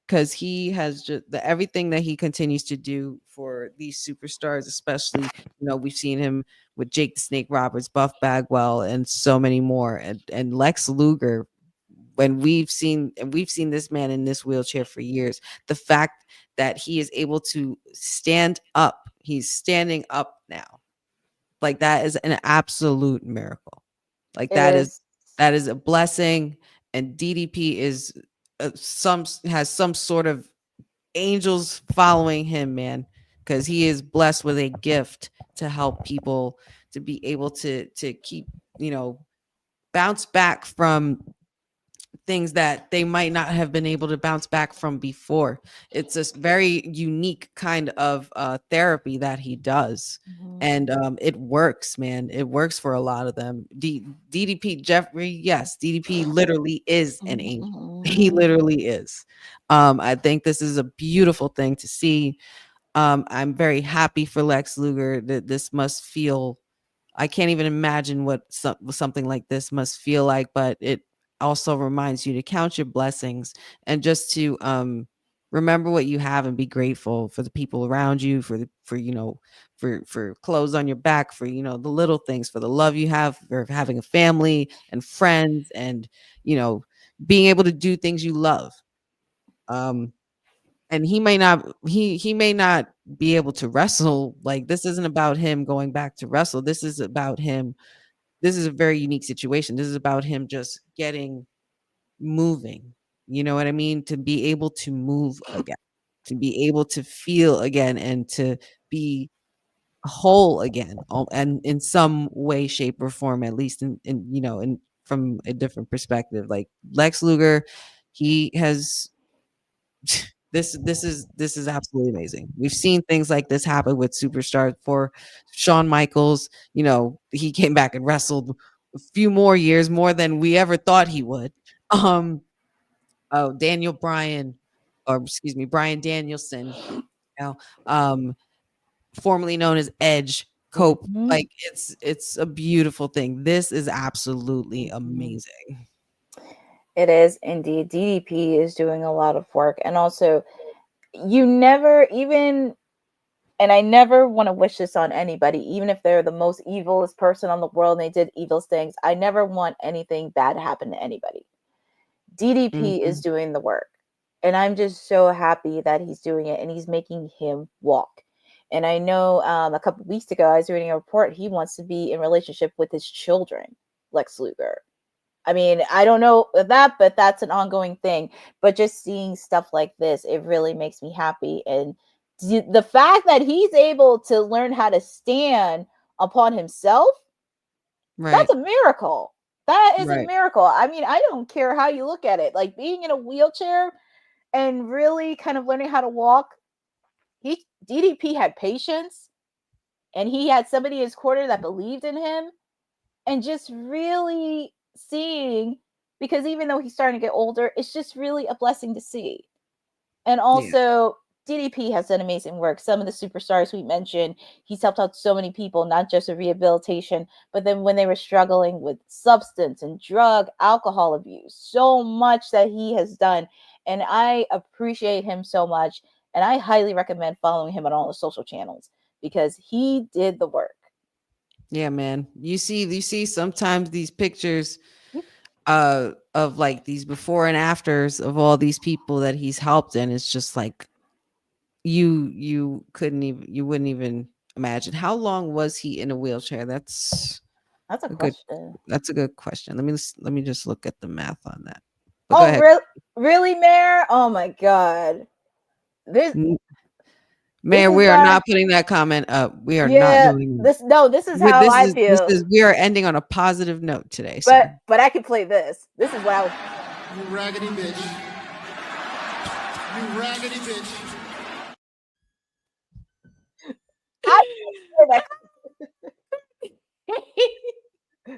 because he has just everything that he continues to do for these superstars, especially, we've seen him with Jake the Snake Roberts, Buff Bagwell, and so many more. And Lex Luger, when we've seen this man in this wheelchair for years, the fact that he is able to stand up, he's standing up now. That is an absolute miracle. That is a blessing. And DDP is has some sort of angels following him, man, because he is blessed with a gift to help people to be able to keep, bounce back from things that they might not have been able to bounce back from before. It's a very unique kind of therapy that he does. And it works, man. It works for a lot of them. DDP Jeffrey, yes, DDP literally is an angel. He literally is. I think this is a beautiful thing to see. I'm very happy for Lex Luger. That this must feel, I can't even imagine what something like this must feel like, but it also reminds you to count your blessings and just to remember what you have and be grateful for the people around you, for clothes on your back, for the little things, for the love you have, for having a family and friends, and being able to do things you love. And he may not be able to wrestle. This isn't about him going back to wrestle. This is about him. This is a very unique situation. This is about him just getting moving. You know what I mean? To be able to move again, to be able to feel again, and to be whole again, and in some way, shape, or form, at least in from a different perspective. Like Lex Luger, he has this is absolutely amazing. We've seen things like this happen with superstars. For Shawn Michaels, he came back and wrestled a few more years, more than we ever thought he would. Daniel Bryan, or excuse me, Bryan Danielson, formerly known as Edge, Cope. It's a beautiful thing. This is absolutely amazing. It is indeed. DDP is doing a lot of work. And also, you never even, and I never want to wish this on anybody, even if they're the most evilest person on the world and they did evil things. I never want anything bad to happen to anybody. DDP is doing the work. And I'm just so happy that he's doing it and he's making him walk. And I know a couple of weeks ago, I was reading a report. He wants to be in relationship with his children, Lex Luger. I mean, I don't know that, but that's an ongoing thing. But just seeing stuff like this, it really makes me happy. And the fact that he's able to learn how to stand upon himself, that's a miracle. That is a miracle. I mean, I don't care how you look at it. Like being in a wheelchair and really kind of learning how to walk. DDP had patience and he had somebody in his corner that believed in him, and just really seeing, because even though he's starting to get older, it's just really a blessing to see. And also DDP has done amazing work. Some of the superstars we mentioned, he's helped out so many people, not just with rehabilitation, but then when they were struggling with substance and drug, alcohol abuse, so much that he has done. And I appreciate him so much. And I highly recommend following him on all the social channels because he did the work. Yeah, man. You see sometimes these pictures of like these before and afters of all these people that he's helped, and it's just like you wouldn't even imagine. How long was he in a wheelchair? That's a question. That's a good question. Let me just look at the math on that. But really, Mayor? Oh my God. Mayor, we are not putting that comment up. We are not doing this. No, this is how I feel. We are ending on a positive note today. But I can play this. This is what I was. You raggedy bitch. You raggedy bitch.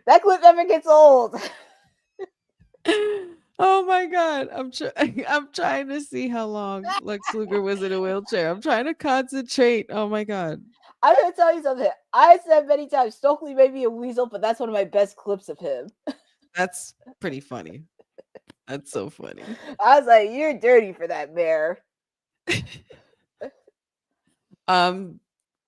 That clip never gets old. Oh my God. I'm trying to see how long Lex Luger was in a wheelchair. I'm trying to concentrate. Oh my God. I'm going to tell you something. I said many times, Stokely may be a weasel, but that's one of my best clips of him. That's pretty funny. That's so funny. I was like, you're dirty for that, Mayor.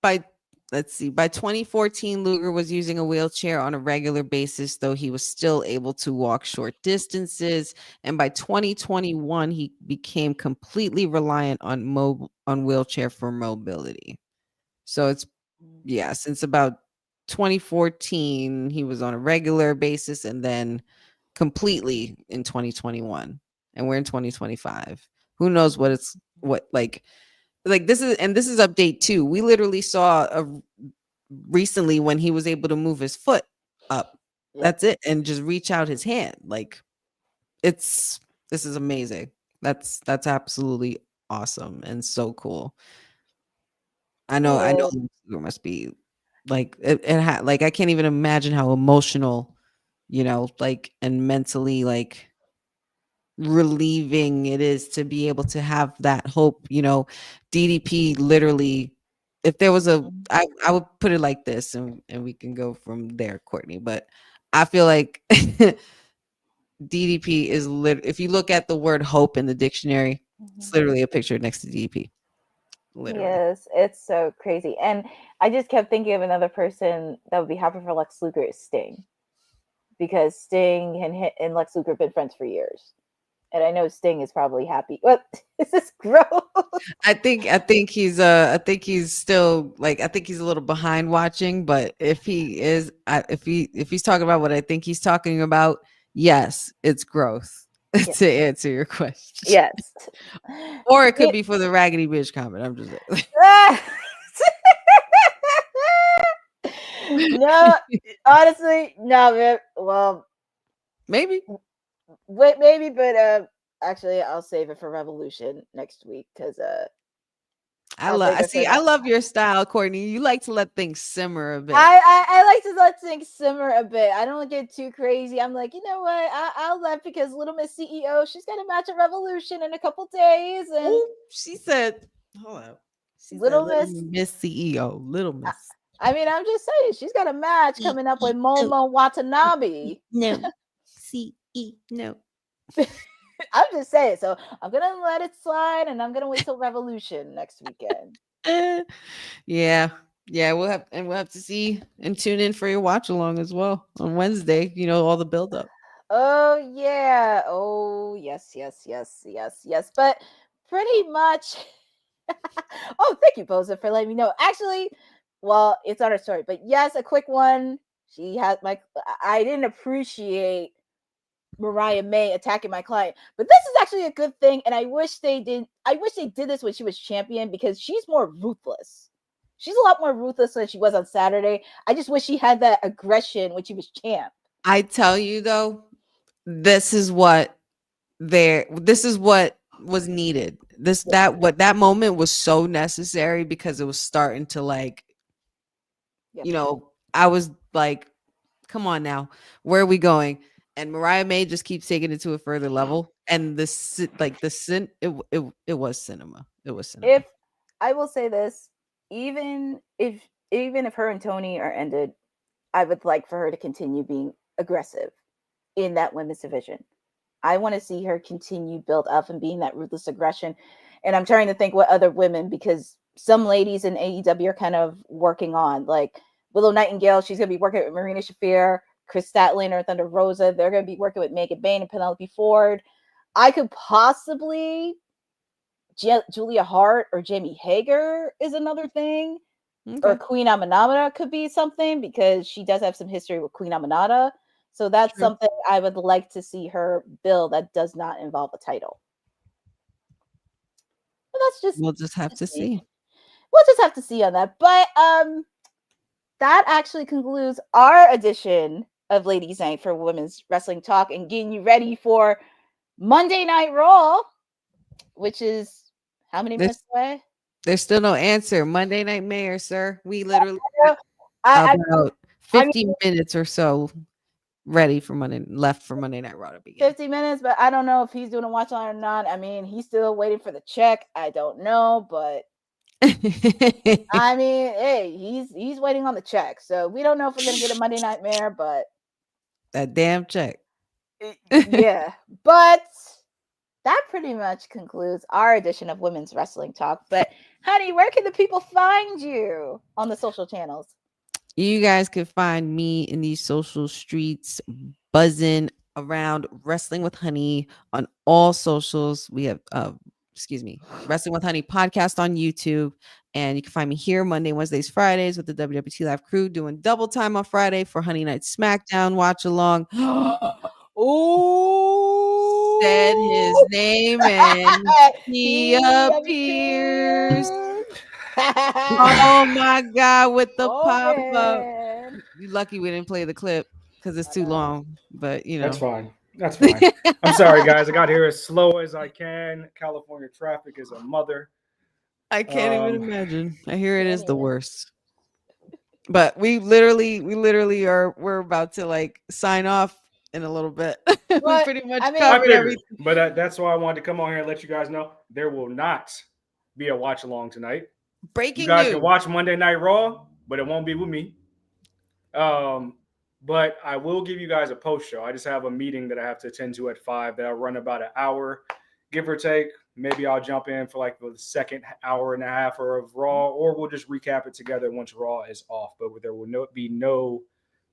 By 2014, Luger was using a wheelchair on a regular basis, though he was still able to walk short distances. And by 2021, he became completely reliant on wheelchair for mobility. So it's since about 2014, he was on a regular basis, and then completely in 2021, and we're in 2025. Who knows what this is update 2. We literally saw recently when he was able to move his foot up. That's it, and just reach out his hand. Like this is amazing. That's absolutely awesome and so cool. I know there must be like like I can't even imagine how emotional, like, and mentally like relieving it is to be able to have that hope. DDP literally, if there was I would put it like this, and we can go from there, Courtney, but I feel like DDP is if you look at the word hope in the dictionary, it's literally a picture next to DDP. Literally. Yes, it's so crazy. And I just kept thinking of another person that would be happy for Lex Luger is Sting, because Sting and Lex Luger have been friends for years. And I know Sting is probably happy. What is this gross? I think he's still like, I think he's a little behind watching, but if he is, if he's talking about what I think he's talking about, yes, it's growth. Yes. To answer your question. Yes. Or it could be for the raggedy bitch comment. I'm just no, honestly, no, man. Well, maybe. Maybe, but actually, I'll save it for Revolution next week because I love your style, Courtney. You like to let things simmer a bit. I like to let things simmer a bit. I don't get too crazy. I'm like, you know what? I'll let, because Little Miss CEO, she's got a match at Revolution in a couple days, and ooh, she said, hold up, Little Miss CEO, Little Miss. I mean, I'm just saying, she's got a match coming up with Momo Watanabe. No, CE, no. I'm just saying. So I'm gonna let it slide, and I'm gonna wait till Revolution next weekend. Yeah. Yeah, we'll have to see and tune in for your watch along as well on Wednesday. You know, all the build up. Oh yeah. Oh yes, yes, yes, yes, yes. But pretty much. Oh, thank you, Boza, for letting me know. Actually, well, it's not a story, but yes, a quick one. She has my. I didn't appreciate Mariah May attacking my client, but this is actually a good thing, and I wish they did. I wish they did this when she was champion because she's more ruthless. She's a lot more ruthless than she was on Saturday. I just wish she had that aggression when she was champ. I tell you though, this is what was needed. That moment was so necessary because it was starting to like, Yep. you know, I was like, come on now, where are we going? And Mariah May just keeps taking it to a further level. And it was cinema. It was cinema. If I will say this, even if her and Tony are ended, I would like for her to continue being aggressive in that women's division. I want to see her continue build up and being that ruthless aggression. And I'm trying to think what other women, because some ladies in AEW are kind of working on, like Willow Nightingale, she's going to be working with Marina Shafir, Chris Statlander, and Thunder Rosa. They're going to be working with Megan Bayne and Penelope Ford. I could possibly Julia Hart or Jamie Hager is another thing. Okay. Or Queen Aminata could be something because she does have some history with Queen Aminata. So that's True. something I would like to see her build that does not involve a title. But that's just We'll just have to see. We'll just have to see on that. But that actually concludes our edition of Ladies Night for Women's Wrestling Talk and getting you ready for Monday Night Raw, which is how many minutes away? There's still no answer. Monday Night Mayor, sir. We literally I about 50 minutes or so left for Monday Night Raw to begin. 50 minutes, but I don't know if he's doing a watch on or not. I mean, he's still waiting for the check. I don't know, but I mean, hey, he's waiting on the check. So we don't know if we're gonna get a Monday Night Mayor, but that damn check. Yeah. But that pretty much concludes our edition of Women's Wrestling Talk. But honey, where can the people find you on the social channels? You guys can find me in these social streets buzzing around Wrestling with Honey on all socials. We have Wrestling with Honey podcast on YouTube. And you can find me here Monday, Wednesdays, Fridays with the WWT Live crew doing double time on Friday for Honey Night SmackDown watch along. Oh, said his name and he appears. Oh my God, with the pop up. You lucky we didn't play the clip because it's too long, but you know. That's fine. That's fine. I'm sorry, guys. I got here as slow as I can. California traffic is a mother. I can't even imagine. I hear it is the worst. But we're about to like sign off in a little bit. We pretty much covered everything. But that's why I wanted to come on here and let you guys know there will not be a watch along tonight. Breaking news. You guys news. can watch Monday Night Raw, but it won't be with me. But I will give you guys a post show. I just have a meeting that I have to attend to at 5 that I'll run about an hour, give or take. Maybe I'll jump in for like the second hour and a half of Raw, or we'll just recap it together once Raw is off. But there will be no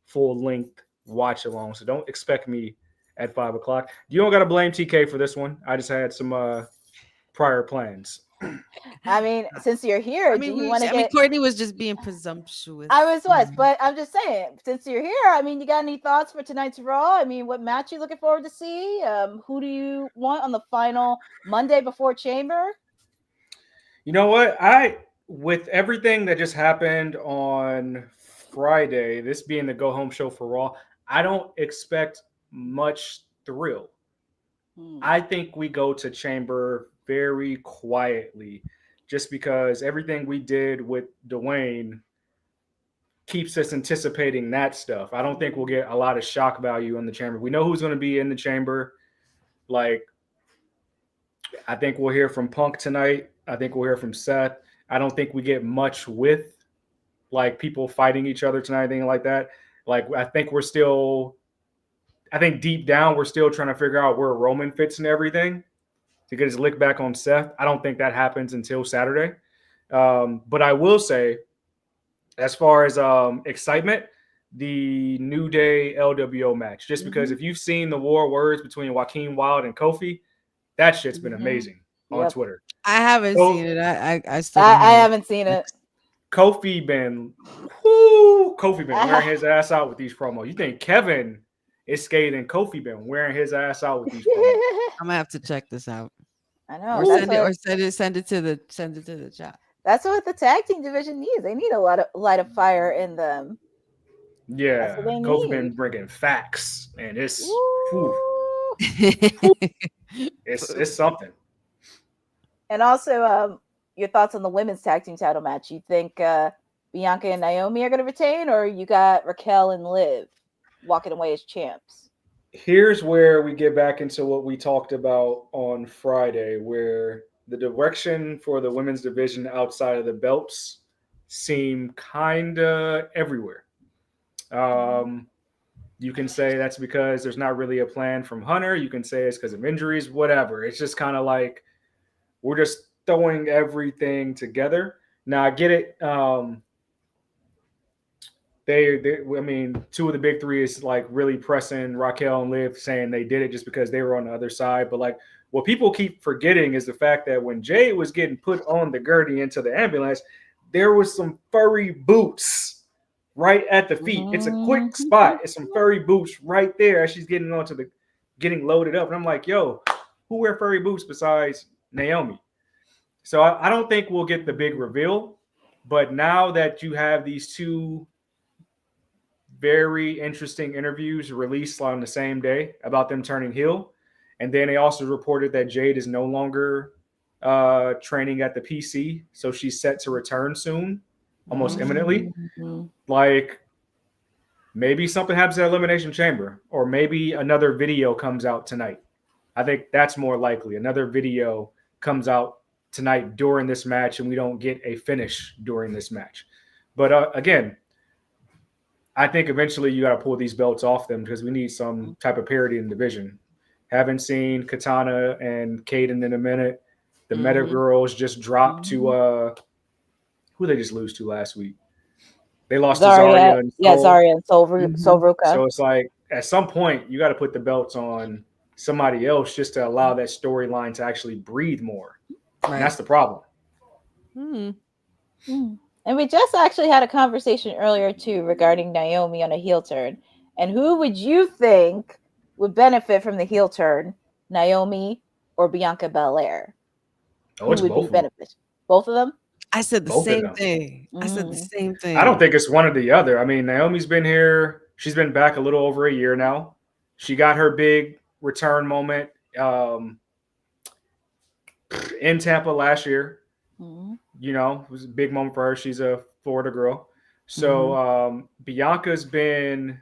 full length watch along. So don't expect me at 5 o'clock. You don't got to blame TK for this one. I just had some prior plans. I mean, since you're here, Courtney was just being presumptuous. I was, but I'm just saying, since you're here, I mean, you got any thoughts for tonight's Raw? I mean, what match you looking forward to see? Who do you want on the final Monday before Chamber? You know what? With everything that just happened on Friday, this being the go home show for Raw, I don't expect much thrill. I think we go to Chamber very quietly, just because everything we did with Dwayne keeps us anticipating that stuff. I don't think we'll get a lot of shock value in the Chamber. We know who's going to be in the Chamber. Like, I think we'll hear from Punk tonight. I think we'll hear from Seth. I don't think we get much with like people fighting each other tonight, anything like that. Like, I think we're still I think deep down we're still trying to figure out where Roman fits in everything to get his lick back on Seth. I don't think that happens until Saturday. But I will say, as far as excitement, the New Day LWO match, just because if you've seen the war words between Joaquin Wilde and Kofi, that shit's been amazing on Twitter. I haven't seen it. I still I haven't seen it. Kofi been wearing his ass out with these promos. You think Kevin is skating? Kofi been wearing his ass out with these promos. I'm gonna have to check this out. I know. Or send it to the chat. That's what the tag team division needs. They need a lot of light of fire in them. Yeah, Kofi been bringing facts, and it's it's something. And also, your thoughts on the women's tag team title match? You think Bianca and Naomi are going to retain, or you got Raquel and Liv walking away as champs? Here's where we get back into what we talked about on Friday, where the direction for the women's division outside of the belts seem kind of everywhere. You can say that's because there's not really a plan from Hunter. You can say it's because of injuries, whatever. It's just kind of like we're just throwing everything together. Now I get it. I mean, two of the big three is like really pressing Raquel and Liv, saying they did it just because they were on the other side. But like what people keep forgetting is the fact that when Jade was getting put on the gurney into the ambulance, there was some furry boots right at the feet. It's a quick spot. It's some furry boots right there as she's getting loaded up. And I'm like, yo, who wear furry boots besides Naomi? So I don't think we'll get the big reveal. But now that you have these two very interesting interviews released on the same day about them turning heel, and then they also reported that Jade is no longer training at the PC, so she's set to return soon, almost imminently. Like maybe something happens at Elimination Chamber, or maybe another video comes out tonight. I think that's more likely. Another video comes out tonight during this match, and we don't get a finish during this match. But again, I think eventually you got to pull these belts off them because we need some type of parity in the division. Haven't seen Katana and Kaden in a minute. The Meta Girls just dropped to who they just lose to last week. They lost to Zarya and Zarya and Solveruka. So it's like at some point you got to put the belts on somebody else just to allow that storyline to actually breathe more. Right. And that's the problem. And we just actually had a conversation earlier too regarding Naomi on a heel turn. And who would you think would benefit from the heel turn, Naomi or Bianca Belair? Oh, it's both of them. Both of them? I said the same thing. I said the same thing. I don't think it's one or the other. I mean, Naomi's been here. She's been back a little over a year now. She got her big return moment in Tampa last year. You know, it was a big moment for her. She's a Florida girl. So Bianca's been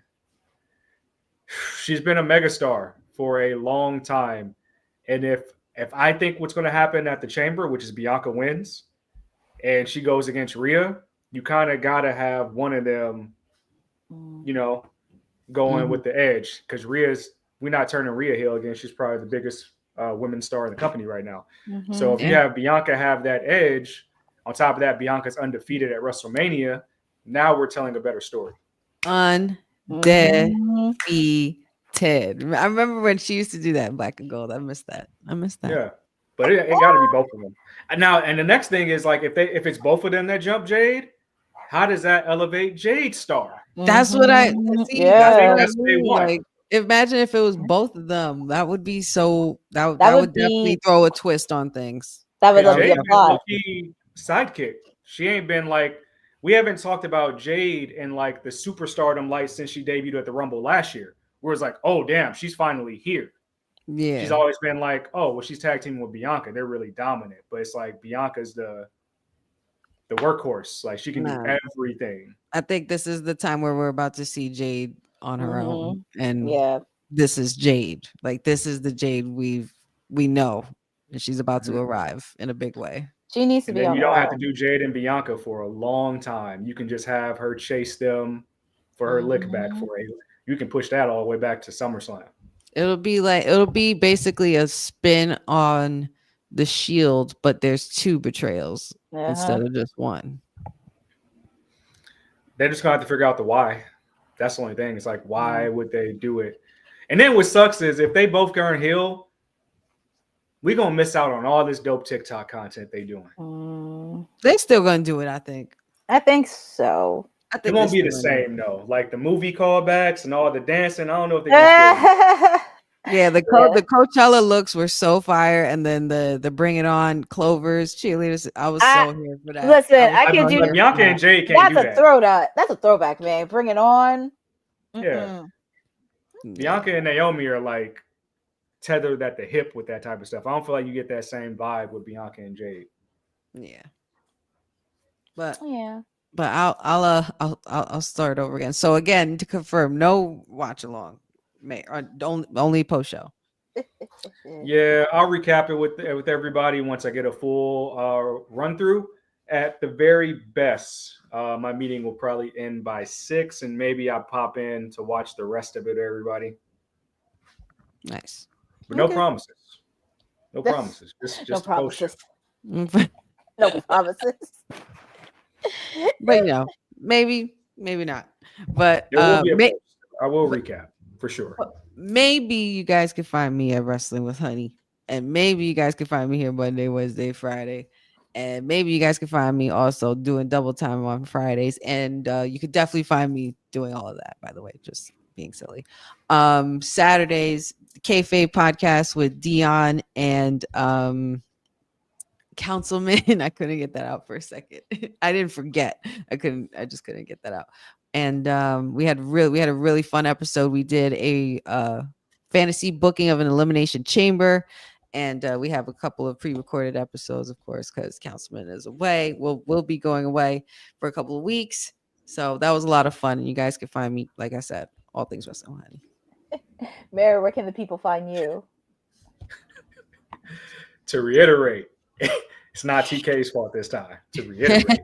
a megastar for a long time. And if I think what's going to happen at the Chamber, which is Bianca wins and she goes against Rhea, you kind of got to have one of them, you know, going with the edge, because we're not turning Rhea heel again. She's probably the biggest women's star in the company right now. So if you have Bianca have that edge, on top of that, Bianca's undefeated at WrestleMania. Now we're telling a better story. Undefeated. I remember when she used to do that in Black and Gold. I missed that. Yeah, but it got to be both of them. Now, and the next thing is like if it's both of them that jump Jade, how does that elevate Jade's star? That's what I see. That's what they want. Like, imagine if it was both of them. That would be so. That would definitely throw a twist on things. That would be a plot. Sidekick. She ain't been like. We haven't talked about Jade in like the superstardom light since she debuted at the Rumble last year. Where it's like, oh damn, she's finally here. Yeah, she's always been like, oh well, she's tag teaming with Bianca. They're really dominant, but it's like Bianca's the workhorse. Like she can do everything. I think this is the time where we're about to see Jade on her own, and this is Jade. Like this is the Jade we know, and she's about to arrive in a big way. She needs to be on. You don't have to do Jade and Bianca for a long time. You can just have her chase them for her lick back for you can push that all the way back to SummerSlam. It'll be basically a spin on the Shield, but there's 2 betrayals instead of just one. They're just gonna have to figure out the why. That's the only thing. It's like, why would they do it? And then what sucks is if they both turn heel, we're gonna miss out on all this dope TikTok content they doing. They still gonna do it, I think. I think so. I think It won't be the same though. Like the movie callbacks and all the dancing. I don't know if they can Yeah, the Coachella looks were so fire, and then the Bring It On Clovers cheerleaders. I was so here for that. Listen, I can do Bianca and Jay can't do that. That's a throwback, man. Bring it on. Yeah. Bianca and Naomi are like tethered at the hip with that type of stuff. I don't feel like you get that same vibe with Bianca and Jade. Yeah. But yeah. But I'll start over again. So again, to confirm, no watch along, only post show. Yeah, I'll recap it with everybody once I get a full run through. At the very best, my meeting will probably end by 6, and maybe I'll pop in to watch the rest of it. Everybody, nice, but no promises. No promises. Just no promises. No promises. But maybe not. But I will recap for sure. Maybe you guys can find me at Wrestling with Honey, and maybe you guys can find me here Monday, Wednesday, Friday, and maybe you guys can find me also doing double time on Fridays. And you could definitely find me doing all of that. By the way, just being silly. Saturdays, Kayfabe podcast with Deonne and Councilman. I couldn't get that out for a second. I didn't forget. I just couldn't get that out. And we had a really fun episode. We did a fantasy booking of an elimination chamber, and we have a couple of pre-recorded episodes, of course, because Councilman is away. We'll be going away for a couple of weeks. So that was a lot of fun. And you guys can find me, like I said, all things Wrestling with Honey. Mary, where can the people find you? To reiterate, it's not TK's fault this time. To reiterate,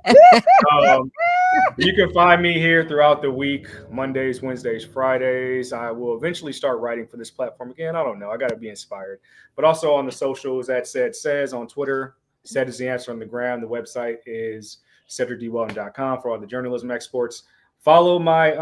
you can find me here throughout the week, Mondays, Wednesdays, Fridays. I will eventually start writing for this platform again. I don't know. I got to be inspired. But also on the socials, that says on Twitter. Said is the answer on the gram. The website is cedricdwelton.com for all the journalism exports. Follow my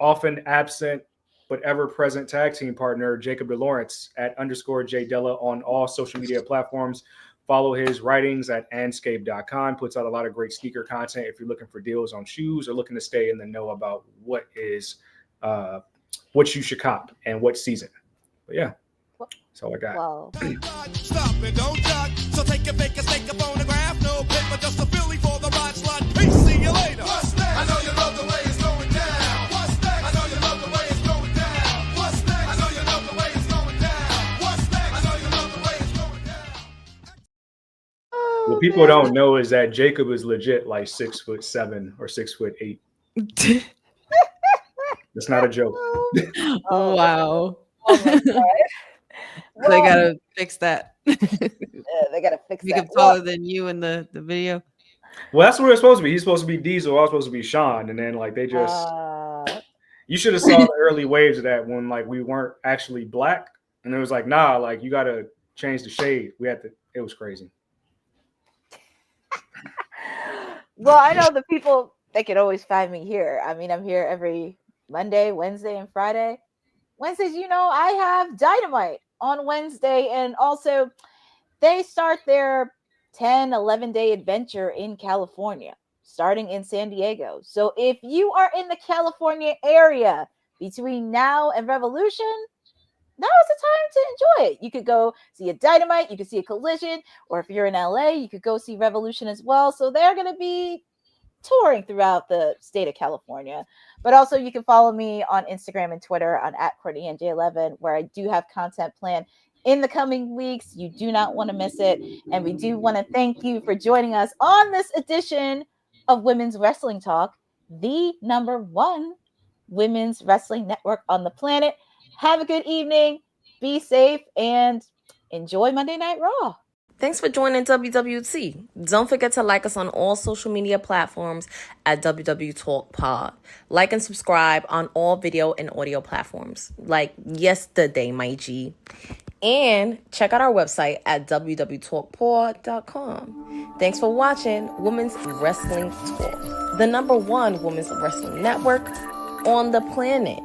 often absent but ever-present tag team partner, Jacob DeLawrence, at _JDella on all social media platforms. Follow his writings at anscape.com. Puts out a lot of great sneaker content if you're looking for deals on shoes or looking to stay in the know about what you should cop and what season. But yeah, that's all I got. Wow. Stop it, don't duck. So take a pic and take a photograph. No paper, just a Philly for the ride slot. Peace, see you later. What's next? I know you love the way it's going down. What's next? I know you love the way it's going down. What's next? I know you love the way it's going down. What's next? I know you love the way it's going down. What people don't know is that Jacob is legit like 6'7" or 6'8". That's not a joke. Oh, wow. Oh my God. They gotta fix that. They gotta fix Make that. him taller than you in the video. Well, that's what it's supposed to be. He's supposed to be Diesel. I was supposed to be Sean, and then like they just. You should have saw the early waves of that when like we weren't actually black, and it was like, nah, like you gotta change the shade. We had to. It was crazy. Well, I know the people, they can always find me here. I mean, I'm here every Monday, Wednesday, and Friday. Wednesdays, I have Dynamite on Wednesday, and also they start their 10, 11-day adventure in California, starting in San Diego. So if you are in the California area between now and Revolution, now is the time to enjoy it. You could go see a Dynamite, you could see a Collision, or if you're in LA, you could go see Revolution as well. So they're going to be touring throughout the state of California. But also you can follow me on Instagram and Twitter on @CourtneyNJ11, where I do have content planned in the coming weeks. You do not want to miss it. And we do want to thank you for joining us on this edition of Women's Wrestling Talk, the #1 women's wrestling network on the planet. Have a good evening, be safe, and enjoy Monday Night Raw. Thanks for joining WWT. Don't forget to like us on all social media platforms at WW Talk Pod. Like and subscribe on all video and audio platforms, like yesterday, my G. And check out our website at www.talkpod.com. Thanks for watching Women's Wrestling Talk, the #1 women's wrestling network on the planet.